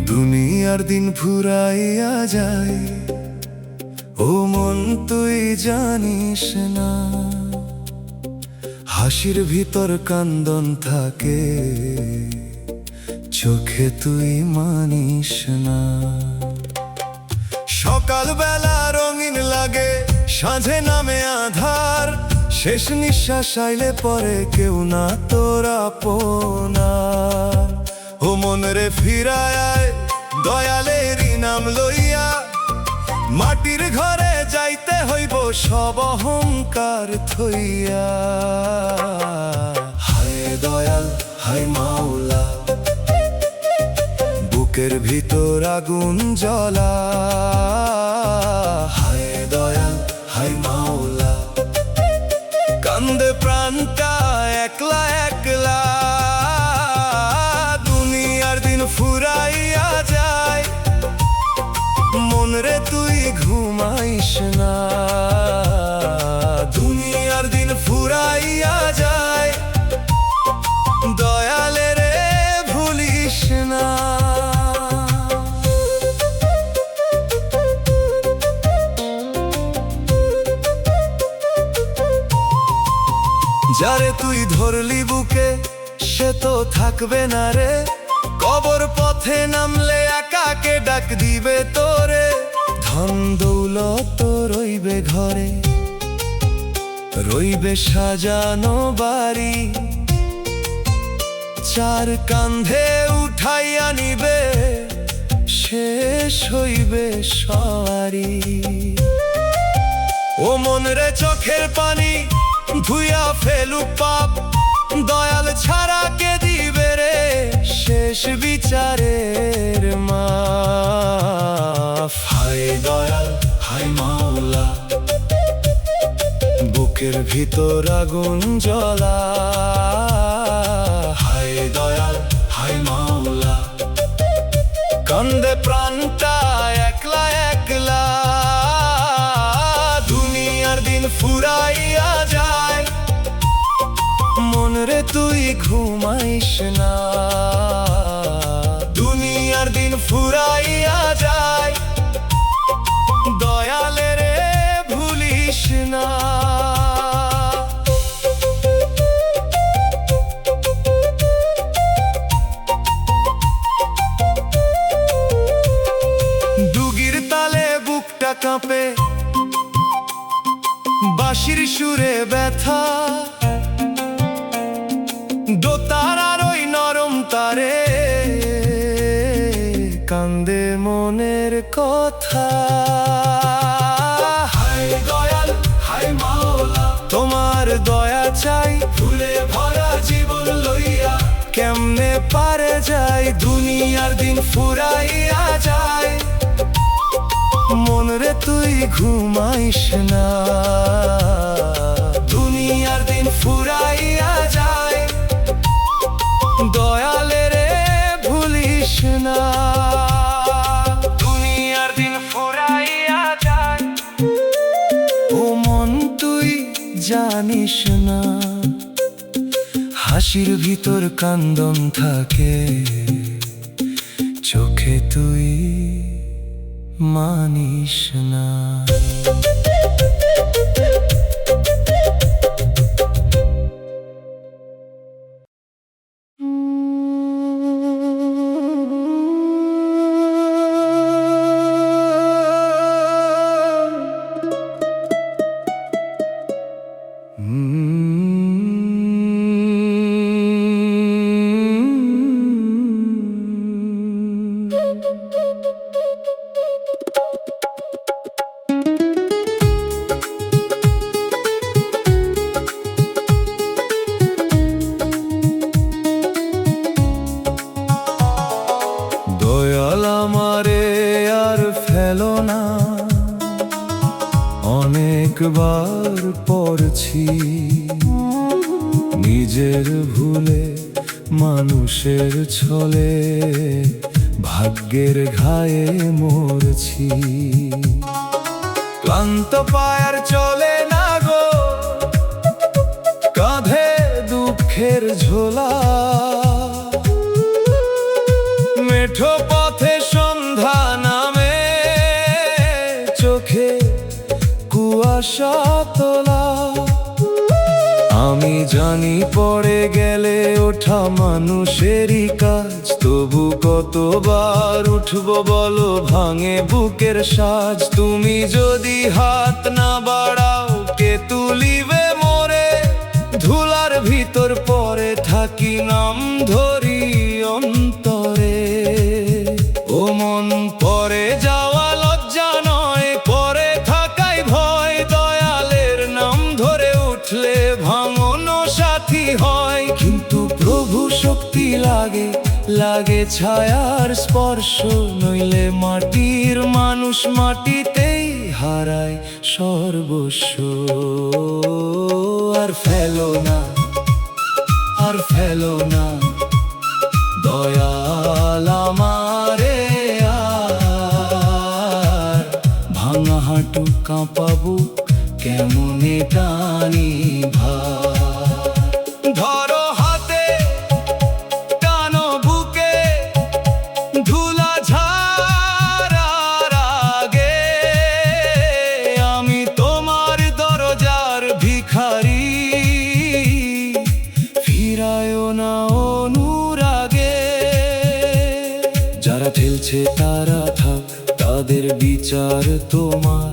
দুনিয়ার দিন ফুরাইয়া যায়, ও মন তুই জানিস না, হাসির ভিতর কান্দন থাকে, চোখে তুই মানিস না। সকালবেলা রঙিন লাগে, সাঁঝে নামে আধার, শেষ নিঃশ্বাস আইলে পরে কেউ না তোর আপনার। ও মন রে ফিরায় দয়ালেরই নাম লইয়া, মাটির ঘরে যাইতে হইব সব অহংকার থইয়া। হায় দয়াল হায় মাওলা, বুকের ভিতর আগুন জ্বলা। হায় দয়াল হায় মাওলা, কান্দে প্রাণটা একলা একলা। দুনিয়ার দিন ফুরাইয়া যায়, মন রে তুই ঘুমাইস না। দুনিয়ার দিন ফুরাইয়া যায়, দয়ালে রে ভুলিস না। যারে তুই ধরলি বুকে সে তো থাকবে না রে, কবর পথে নামলে একাকে ডাক দিবে তোরে। ধন দৌলত রইবে ঘরে, রইবে সাজানো বাড়ি, চার কান্ধে উঠাইয়া নিবে, শেষ হইবে সওয়ারি। ও মন রে চোখের পানি ধুইয়া ফেলুক পাপ, দয়াল ছাড়া কে দিবে রে শেষ বিচারের মাফ। হায় দয়াল হায় মাওলা, বুকের ভিতর আগুন জ্বলা। হায় দয়াল হায় মাওলা, কান্দে প্রাণটা একলা একলা। দুনিয়ার দিন ফুরাইয়া যায়, মন রে তুই ঘুমাইস না। দুনিয়ার দিন ফুরাইয়া যায়, দয়ালে রে ভুলিস না। ডুগির তালে বুকটা কাঁপে, বাঁশির সুরে ব্যথা, দোতারার ওই নরম তারে কান্দে মনের কথা। হায় দয়াল হায় মাওলা, তোমার দয়া চাই, ফুলে ভরা জীবন লইয়া কেমনে পারে যাই। দুনিয়ার দিন ফুরাইয়া যায়, মন রে তুই ঘুমাইস না। দুনিয়ার দিন ফুরাইয়া যায়, দয়ালে রে ভুলিস না। দুনিয়ার দিন ফুরাইয়া যায়, ও মন তুই জানিস না, হাসির ভিতর কান্দন থাকে, চোখে তুই মানিস না। দয়াল আমারে আর ফেলো না, অনেকবার পড়ছি নিজের ভুলে মানুষের ছলে, ভাগ্যের ঘায়ে মরছি। ক্লান্ত পায়ার চলে না গো, কাঁধে দুঃখের ঝোলা, মেঠো পথে সন্ধ্যা নামে, চোখে কুয়াশা তোলা। আমি জানি পড়ে গেলে ওঠা মানুষেরই কাজ, তবু কতবার উঠবো বলো, ভাঙে বুকের সাজ। তুমি যদি হাত না বাড়াও কে তুলিবে মোরে, ধুলার ভিতর পরে থাকি নাম ধরি অন্তরে। ও মন পরে যাওয়া লজ্জা নয়, পরে থাকাই ভয়, দয়ালের নাম ধরে উঠলে ভাঙনো সাথী হয়। কিন্তু প্রভু শক্তি লাগে, লাগে ছায়ার স্পর্শ, নইলে মাটির মানুষ মাটিতেই হারায় সর্বস্ব। আর ফেলো না, আর ফেলো না দয়াল আমারে আর, ভাঙা হাঁটু কাঁপা বুক কেমনে টানি ভার। ধরো হাতে টানো বুকে, ধুলা ঝাড়ার আগে, আমি তোমার দরজার ভিখারি, ফিরায়ও না অনুরাগে। যারা ঠেলছে তারা থাক, তাদের বিচার তোমার।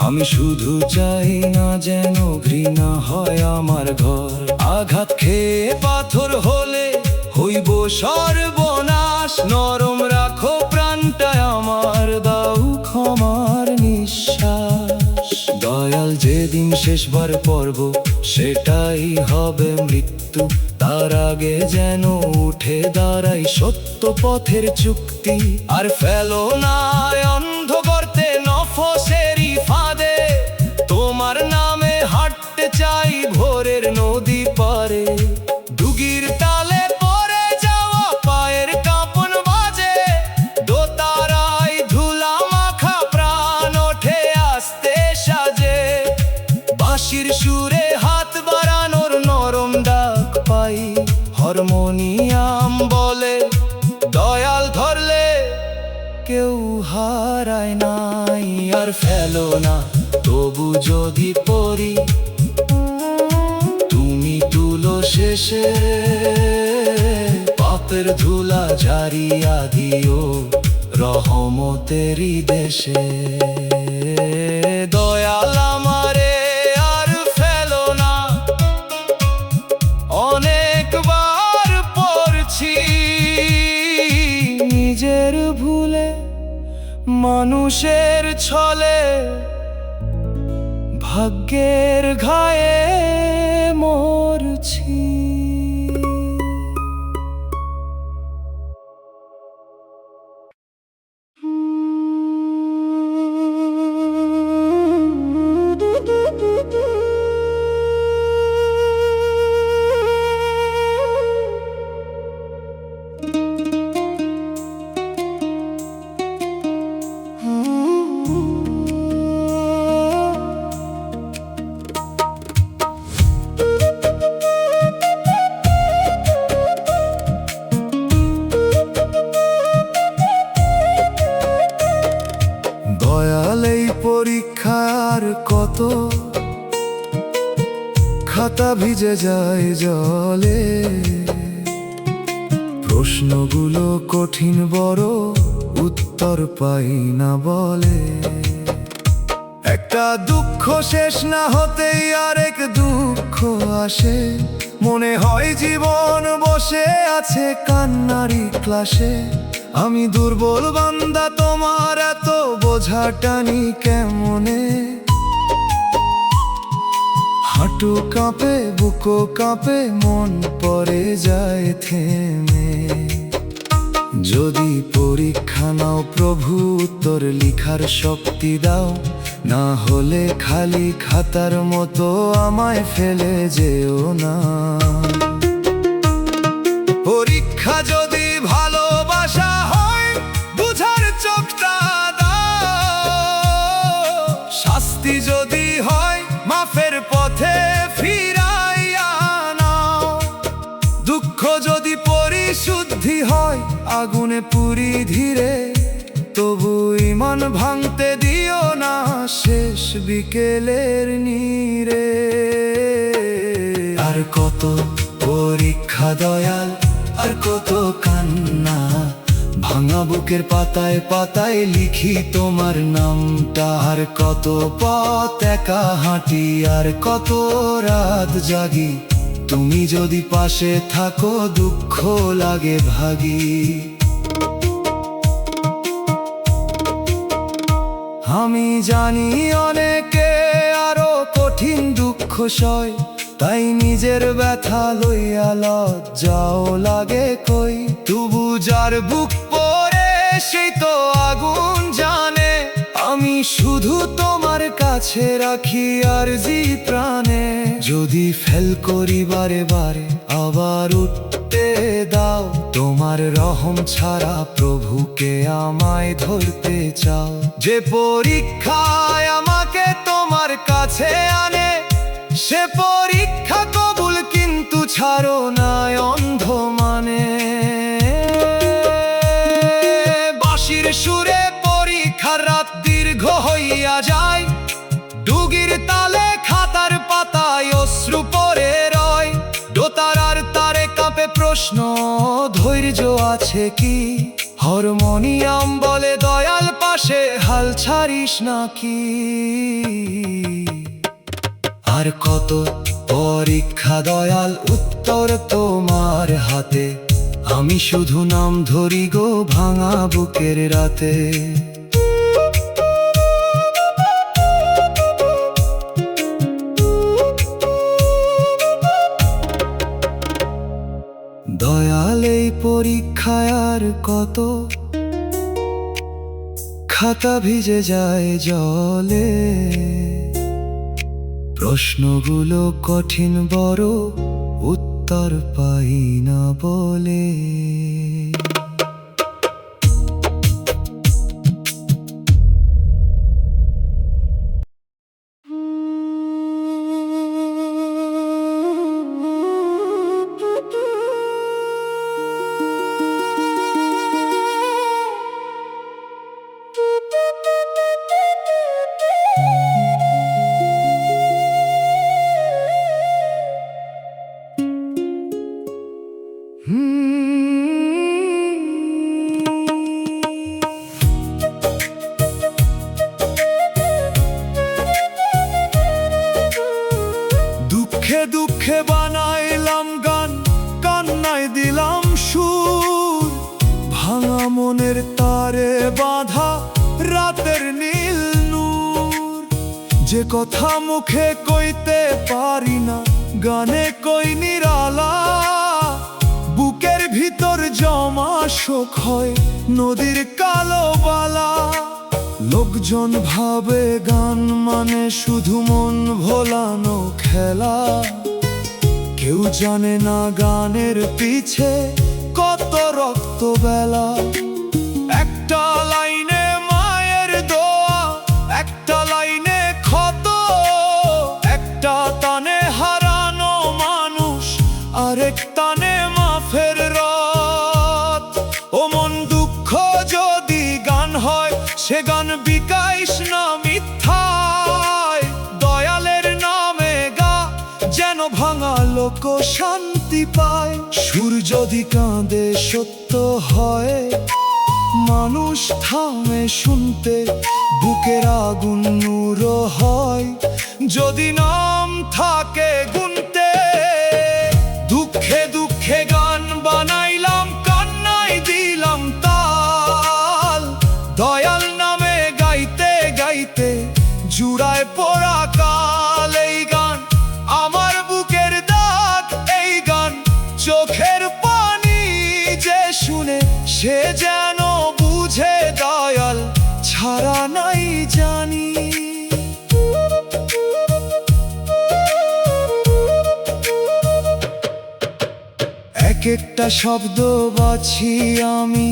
আমি শুধু চাই না যেন ঘৃণা হয় আমার ঘর, আঘাত খেয়ে পাথর হলে হইব সর্বনাশ। নরম রাখো প্রাণটায় আমার, দাও ক্ষমার নিঃশ্বাস। দয়াল যেদিন শেষবার পড়ব সেটাই হবে মৃত্যু, তার আগে যেন উঠে দাঁড়াই সত্য পথের চুক্তি। আর ফেলো না অন্ধ গর্তে নফসেরই ফাঁদে, তোমার নামে হাঁটতে চাই ভোরের নদী পারে। ডুগির তালে পড়ে যাওয়া পায়ের কাঁপন বাজে, দোতারায় ধুলা মাখা প্রাণ ওঠে আস্তে সাজে। বাঁশির সুরে হাত বাড়ানোর নরম ডাক পাই, হারমোনিয়াম বলে দয়াল ধরলে কেউ হারায় নাই। আর ফেলো না তবু যদি পড়ি, তুমি তুলো শেষে পাপের ধুলা ঝাড়িয়া দিও রহমতেরই দেশে। দয়াল আমারে আর ফেলো না, অনেকবার পড়ছি নিজের ভুলে মানুষের ছলে, ভাগ্যের ঘায়ে মরছি। খাতা ভিজে যায় জলে, প্রশ্নগুলো কঠিন বড়, উত্তর পাই না বলে। একটা দুঃখ শেষ না হতেই আরেক দুঃখ আসে, মনে হয় জীবন বসে আছে কান্নারি ক্লাসে। আমি দুর্বল বান্দা তোমার, এত বোঝা টানি কেমনে। হাঁটু কাঁপে, বুকো কাঁপে, মন পড়ে যায় থেমে। যদি পরীক্ষা নাও প্রভু, উত্তর লিখার শক্তি দাও, না হলে খালি খাতার মতো আমায় ফেলে যেও না। পরীক্ষা যদি ভালোবাসা হয়, বুঝার চোখটা দাও। শাস্তি যদি হয়, মাফের পথে ফিরাইয়া নাও। দুঃখ যদি পরিশুদ্ধি হয়, আগুনে পুরি ধীরে, তবু ইমান ভাঙতে দিও না শেষ বিকেলের নীরে। আর কত পরীক্ষা দয়াল, আর কত কান্না, ভাঙা বুকের পাতায় পাতায় লিখি তোমার নামটা। আর কত পথ একা হাঁটি, আর কত রাত জাগি, তুমি যদি পাশে থাকো দুঃখ লাগে ভাগি। আমি জানি অনেকে আরো কঠিন দুঃখ সয়, তাই নিজের ব্যথা লইয়া লজ্জাও লাগে কই। তবু যার বুক পড়ে সেই তো আগুন জানে, আমি শুধু তোমার কাছে রাখি আরজি প্রাণে। যদি ফেল করি বারে বারে, আবার উঠতে দাও, তোমার রহম ছাড়া প্রভুকে আমায় ধরতে চাও। যে পরীক্ষায় আমাকে তোমার কাছে আনে, সে পরীক্ষা কবুল, কিন্তু ছাড়ো না অন্ধ মানে। বাঁশির সুরে পরীক্ষার রাত দীর্ঘ হইয়া যায়, ডুগির তালে খাতার পাতায় অশ্রু পড়ে রয়। দোতারার তারে কাঁপে প্রশ্ন, ধৈর্য আছে কি? হারমোনিয়াম বলে দয়াল পাশে, হাল ছাড়িস নাকি? আর কত পরীক্ষা দয়াল, উত্তর তোমার হাতে, আমি শুধু নাম ধরি গো ভাঙা বুকের রাতে। দয়াল এই পরীক্ষায় আর কত খাতা ভিজে যায় জলে, প্রশ্নগুলো কঠিন বড়, উত্তর পাই না বলে। দুঃখে দুঃখে বানাইলাম গান, কান্নায় দিলাম সুর, ভাঙা মনের তারে বাঁধা রাতের নীল নূর। যে কথা মুখে কইতে পারি না, গানে কই নিরালা, বুকের ভিতর জমা শোক হয় নদীর কালো বালা। লোকজন ভাবে গান মানে শুধু মন ভোলানো খেলা, কেউ জানে না গানের পিছে কত রক্ত বেলা। একটা লাইনে মায়ের দোয়া, একটা লাইনে ক্ষত, একটা তানে হারানো মানুষ, আরেক তানে মাফের রাত। ও মন দুঃখ যদি গান হয়, সে গান বিকাইস না মিথ্যায়। দয়ালের নামে গা, যেন ভাঙা লোক শান্তি পায়। সুর যদি কাঁদে সত্য হয়, মানুষ থামে শুনতে, বুকের আগুন নূর হয় যদি নাম থাকে গুনতে। দুঃখে দুঃখে গান বানাইলাম, কান্নায় দিলাম তাল, দয়াল নামে গাইতে গাইতে জুড়ায় পড়া কাল। এই গান আমার বুকের দাগ, এই গান চোখের পানি, যে শুনে সে যেন বুঝে দয়াল ছাড়া নাই জানি। এক একটা শব্দ বাছি আমি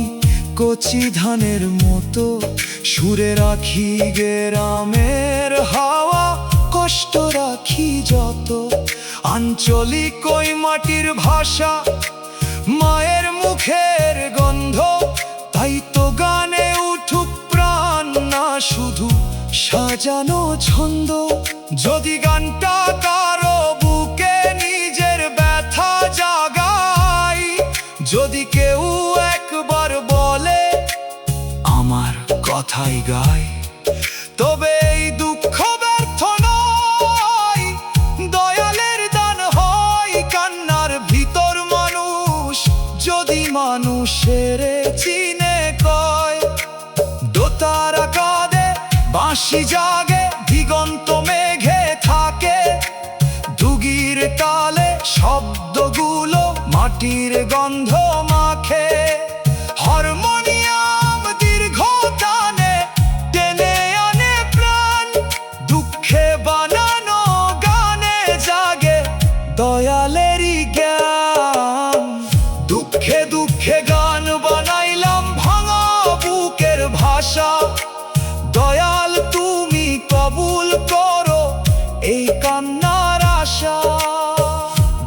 কচি ধানের মতো, সুরে রাখি গ্রামের হাওয়া, কষ্ট রাখি যত। আঞ্চলিক ওই মাটির ভাষা, মায়ের মুখের গন্ধ, তাই তো গানে উঠুক প্রাণ, না শুধু সাজানো ছন্দ। যদি গানটা কারো বুকে নিজের ব্যথা জাগাই, যদি কেউ একবার বলে আমার কথাই গায়, তবে এই দুঃখ ব্যর্থ নয়, দয়ালের দান হয় কান্নার ভিতর মানুষ, যদি মানুষের চিনে কয়। দোতারা কাঁদে, বাঁশি জাগে, দিগন্ত মেঘে থাকে, দুগির তালে শব্দগুলো মাটির গন্ধ মাখে। হারমোনিয়াম দীর্ঘ টানে টেনে আনে প্রাণ, দুঃখে বানানো গানে জাগে দয়ালেরই জ্ঞান। দুঃখে দুঃখে গান বানাইলাম ভাঙা বুকের ভাষা, দয়াল তুমি কবুল করো এই কান্নার আশা।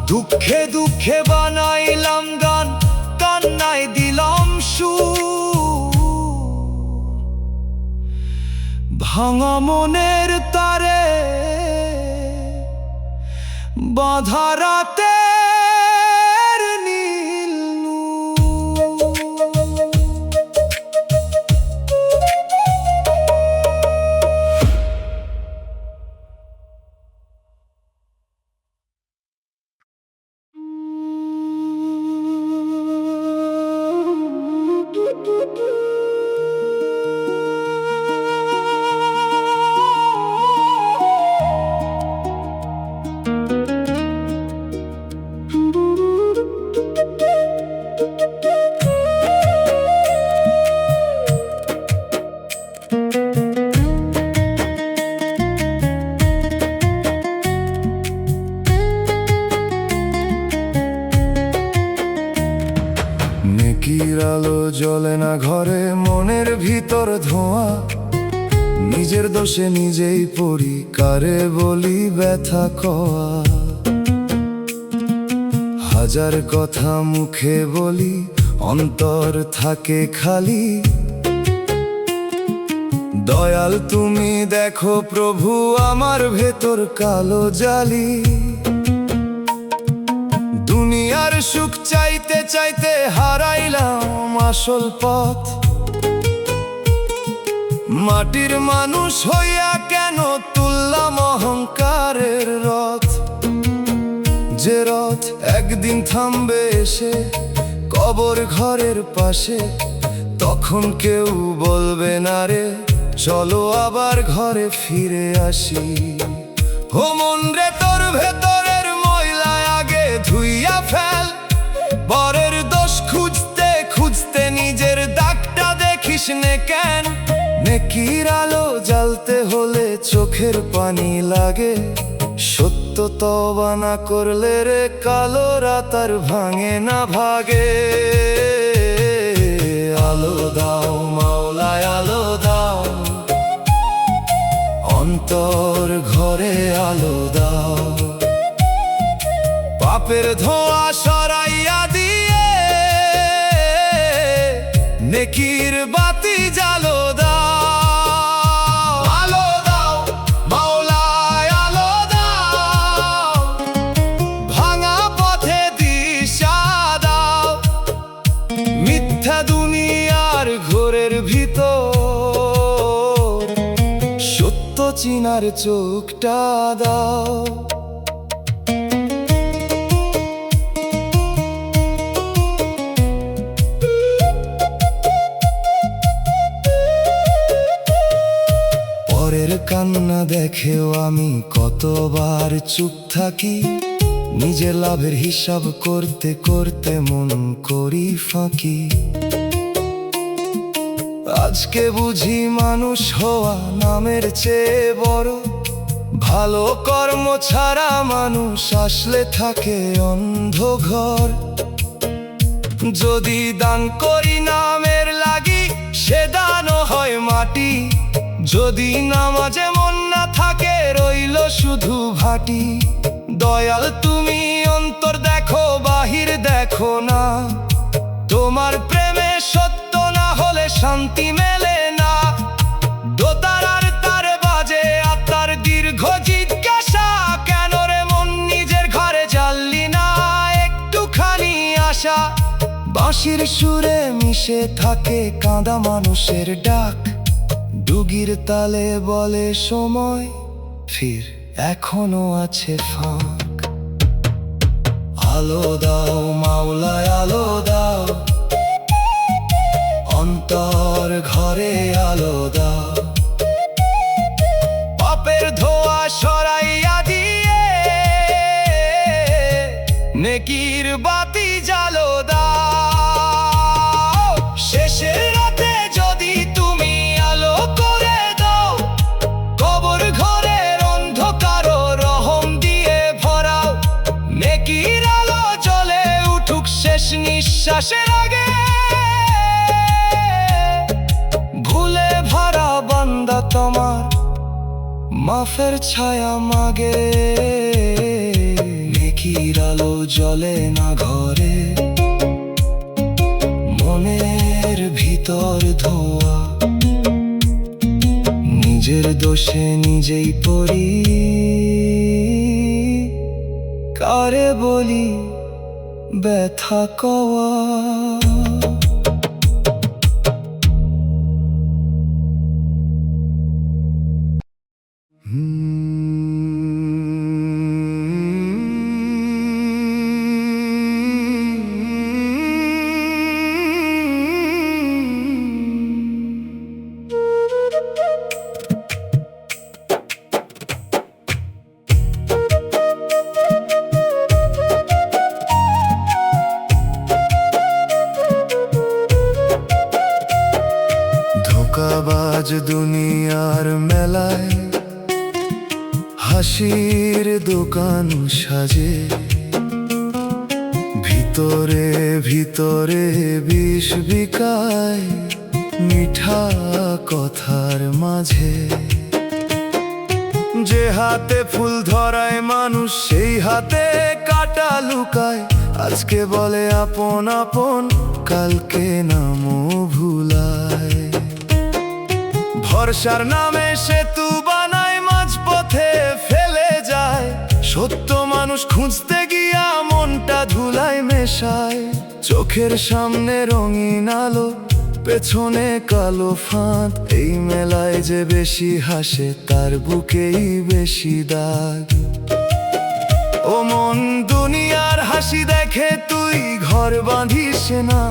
দুঃখে দুঃখে বানাইলাম গান, কান্নায় দিলাম সুর, ভাঙা মনের তারে বাঁধা রাতের নীল নূর। নেকির আলো জ্বলে না ঘরে, মনের ভিতর ধোঁয়া, নিজের দোষে নিজেই পড়ি, কারে বলি ব্যথা কওয়া। হাজার কথা মুখে বলি, অন্তর থাকে খালি, দয়াল তুমি দেখো প্রভু আমার ভেতর কালো জালি। দুনিয়ার সুখ চাইতে চাইতে হারাইলাম আসল পথ, মাটির মানুষ হইয়া কেন তুললাম অহংকারের রথ। যে রথ একদিন থামবে এসে কবর ঘরের পাশে, তখন কেউ বলবে না রে চলো আবার ঘরে ফিরে আসি। ও মন রে তোর ভেতরের ময়লা আগে ধুইয়া ফেল, পরের দোষ খুঁজতে খুঁজতে নিজের দাগটা দেখিস নে কেন। নেকির আলো জ্বালতে হলে চোখের পানি লাগে, সত্য তওবা না করলে রে কালো রাত আর ভাঙে না ভাগে। আলো দাও মাওলায় আলো দাও, অন্তর ঘরে আলো দাও, পাপের ধোঁয়া সরাইয়া দিয়ে নেকির বাতি জ্বালো দাও। আলো দাও মাওলায় আলো দাও, ভাঙা চিনার চোখটা দাও। পরের কান্না দেখেও আমি কতবার চুপ থাকি, নিজের লাভের হিসাব করতে করতে মন করি ফাঁকি। আজকে বুঝি মানুষ হওয়া নামের চেয়ে বড়, ভালো কর্ম ছাড়া মানুষ আসলে থাকে অন্ধ ঘর। যদি দান করি নামের লাগি সে দানও হয় মাটি, যদি নামাজে মন না থাকে রইল শুধু ভাটি। দয়াল তুমি অন্তর দেখো বাহির দেখো না, তোমার প্রেমে সত্য না হলে শান্তি মেলে না। দোতারার তারে বাজে আত্মার দীর্ঘ জিজ্ঞাসা, কেন রে মন নিজের ঘরে জ্বাললি না একটুখানি আশা। বাঁশির সুরে মিশে থাকে কাঁদা মানুষের ডাক, ডুগির তালে বলে সময় ফির এখনো আছে ফাঁক। আলো দাও মাওলায় আলো দাও, অন্তর ঘরে আলো দাও। পাপের ধোয়া সরাইয়া দিয়ে নেকির বাতি জ্বালো দাও। শেষের রাতে যদি তুমি আলো করে দাও, কবর ঘরের অন্ধকার রহম দিয়ে ভরাও। নেকির আলো জ্বলে উঠুক শেষ নিঃশ্বাসের আগে, ভুলে ভরা বান্দা তোমার মাফের ছায়া মাগে। নেকির আলো জ্বলে না ঘরে, মনের ভিতর ধোয়া। নিজের দোষে নিজেই পড়ি, কারে বলি ব্যথা কওয়া। ধোঁকাবাজ দুনিয়ার মেলায় হাসির দোকান সাজে, ভিতরে ভিতরে বিষ বিকায় মিঠা কথার মাঝে। যে হাতে ফুল ধরায় মানুষ সেই হাতে কাটা লুকায়, আজকে বলে আপন আপন কালকে নামও ভুলায়। ভরসার নামে সেতু বানায় মাঝপথে ফেলে যায়, সত্য মানুষ খুঁজতে গিয়া মনটা ধুলায় মেশায়। চোখের সামনে রঙিন আলো পেছনে কালো ফাঁদ, এই মেলায় যে বেশি হাসে তার বুকেই বেশি দাগ। ও মন দুনিয়ার হাসি দেখে তুই ঘর বাঁধিস না,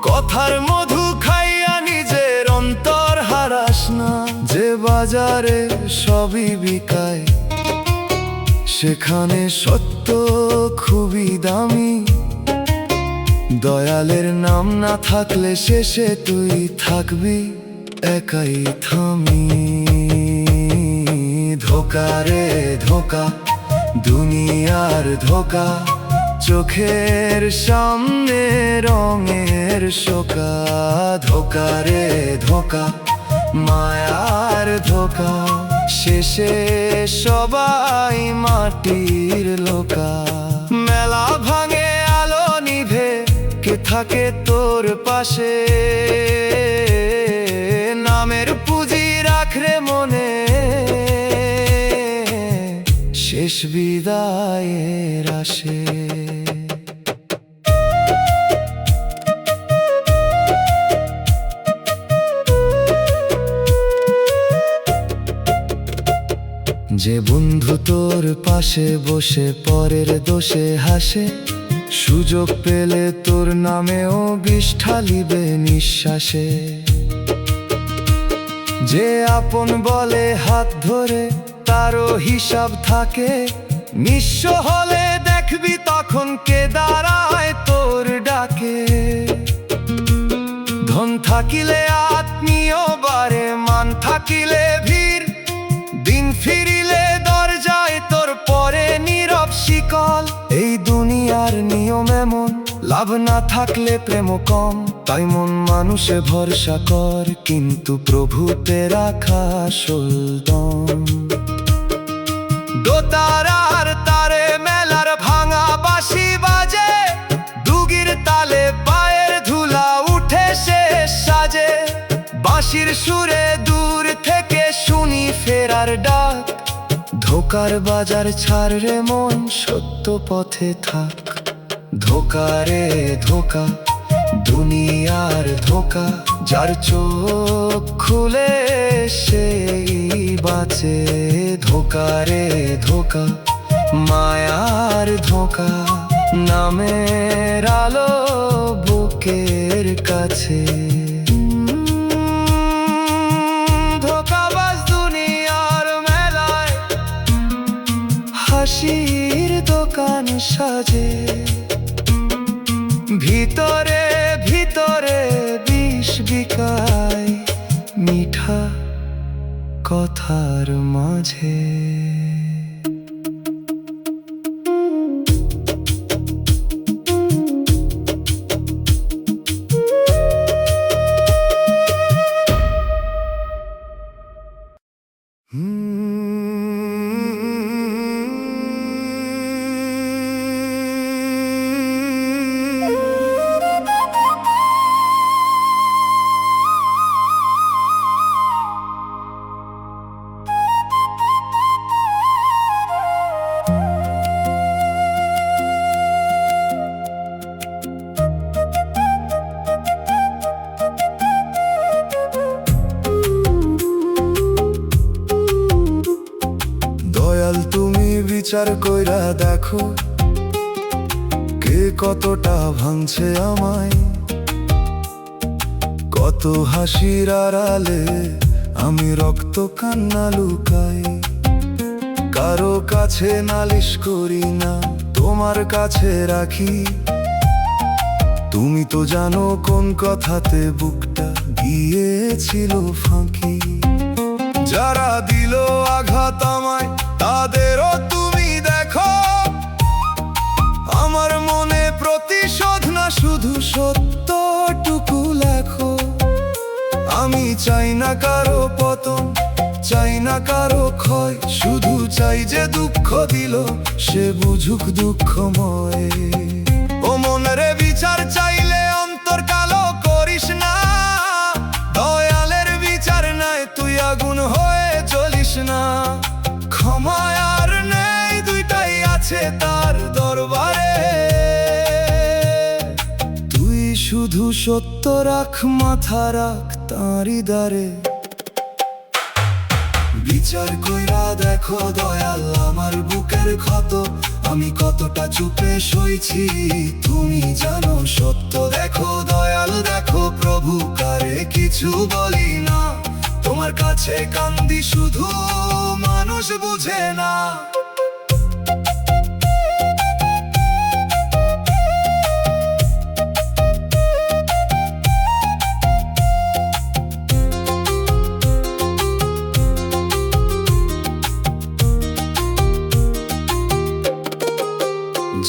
কথার মধু খাইয়া নিজের অন্তর হারাস না। যে বাজারে সবই বিকায় সেখানে সত্য খুবই দামি, দয়ালের নাম না থাকলে শেষে তুই থাকবি একাই থামি। ধোকা রে ধোকা দুনিয়ার ধোকা, চোখের সামনে রঙের শোকা। ধোকা রে ধোকা মায়ার ধোকা, শেষে সবাই মাটির লোকা। মেলা ভাঙে আলো নিভে, কে থাকে তোর পাশে? নামের পুঁজি রাখরে মনে, শেষ বিদায়ের আসে। যে বন্ধু তোর পাশে বসে পরের দোষে হাসে, সুযোগ পেলে তোর নামেও বিষ ঢালিবে নিঃশ্বাসে। যে আপন বলে হাত ধরে তারও হিসাব থাকে, নিঃস্ব হলে দেখবি তখন কে দাঁড়ায় তোর ডাকে। ধন থাকিলে আত্মীয় বারে, মান থাকিলে ভিড়, দিন ফিরিলে দরজায় তোর পরে নীরব শিকল। এই দুনিয়ার নিয়ম এমন, লাভ না থাকলে প্রেম কম, তাই মন মানুষে ভরসা কর, কিন্তু প্রভুতে রাখা আসল দম। দোতারার তারে মেলার ভাঙা বাঁশি বাজে, দুগির তালে পায়ের ধুলা উঠে শেষ সাজে। বাঁশির সুরে দূর থেকে শুনি ফেরার ডাক, ধোকার বাজার ছাড় রে মন, সত্য পথে থাক। ধোকা রে ধোকা, দুনিয়ার ধোকা, যার চোখ খুলে সেই বাঁচে। ধোকা রে ধোকা, মায়ার ধোকা, নামের আলো বুকের কাছে। ধোকাবাজ দুনিয়ার মেলায় হাসির দোকান সাজে, ভিতরে ভিতরে বিষ বিকায় মিঠা কথার মাঝে। বিচার কইরা দেখো কে কতটা ভাঙছে আমায়, কত হাসির আড়ালে আমি রক্ত কান্না লুকাই। কারো কাছে নালিশ করি না, তোমার কাছে রাখি। তুমি তো জানো কোন কথাতে বুকটা গিয়েছিল ফাঁকি। যারা দিল আঘাত আমায় তাদেরও তুমি দেখো, আমার মনে প্রতিশোধ না শুধু সত্যটুকু লেখো। আমি চাই না কারো পতন, চাই না কারো ক্ষয়, শুধু চাই যে দুঃখ দিল সে বুঝুক দুঃখময়। ও মনের বিচার চাইলে অন্তর কালো করিস না, দয়ালের বিচার নাই তুই আগুন হয়ে জ্বলিস না। ক্ষমা আর নেই, দুইটাই আছে তার দরবারে। তুই শুধু সত্য রাখ, মাথা রাখ তাঁরই দ্বারে। বিচার কইরা দেখো দয়াল আমার বুকের ক্ষত, আমি কতটা চুপে সইছি তুমি জানো। সত্য দেখো দয়াল দেখো প্রভু, কারে কিছু বলি না। তোমার কাছে কান্দি শুধু মানুষ বুঝে না।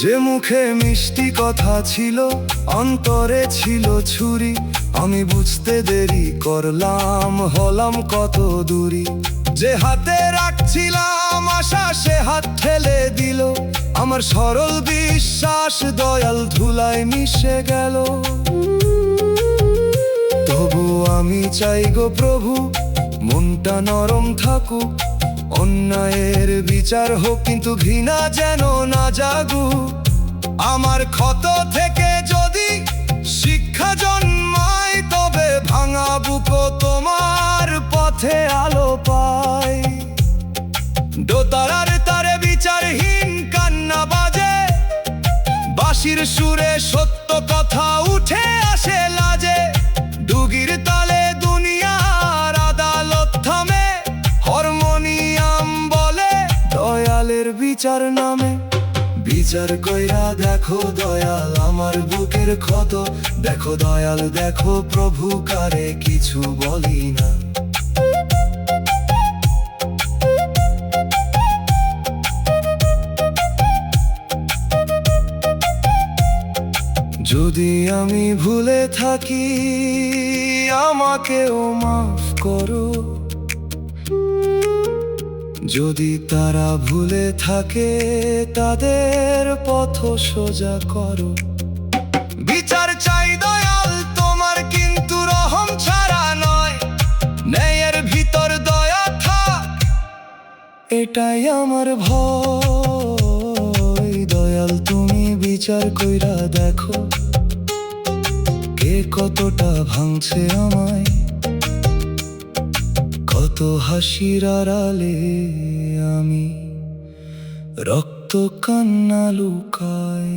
যে মুখে মিষ্টি কথা ছিল অন্তরে ছিল ছুরি, আমি বুঝতে দেরি করলাম হলাম কত দূরি। যে হাতে রাখছিলাম আশা সে হাত ঠেলে দিল, আমার সরল বিশ্বাস দয়াল ধুলায় মিশে গেল। তবু আমি চাই গো প্রভু মনটা নরম থাকুক, অন্যায়ের বিচার হোক কিন্তু ঘৃণা যেন না জাগুক। আমার ক্ষত থেকে যদি শিক্ষা জন্মায় তবে ভাঙা বুকো তোমার পথে আলো পায়। হাসির সুরে সত্য কথা উঠে আসে লাজে, ডুগির তালে দুনিয়ার আদালত থামে, হারমোনিয়াম বলে দয়ালের বিচার নামে। বিচার কইরা দেখো দয়াল আমার বুকের ক্ষত, দেখো দয়াল দেখো প্রভু কারে কিছু বলি না। যদি আমি ভুলে থাকি আমাকেও মাফ করো, যদি তারা ভুলে থাকে তাদের পথ সোজা করো। বিচার চাই দয়াল তোমার কিন্তু রহম ছাড়া নয়, ন্যায়ের ভিতর দয়া থাক এটাই আমার ভয়। দয়াল তুমি বিচার কইরা দেখো কে কতটা ভাঙছে আমায়, কত হাসির আড়ালে আমি রক্ত কান্না লুকাই।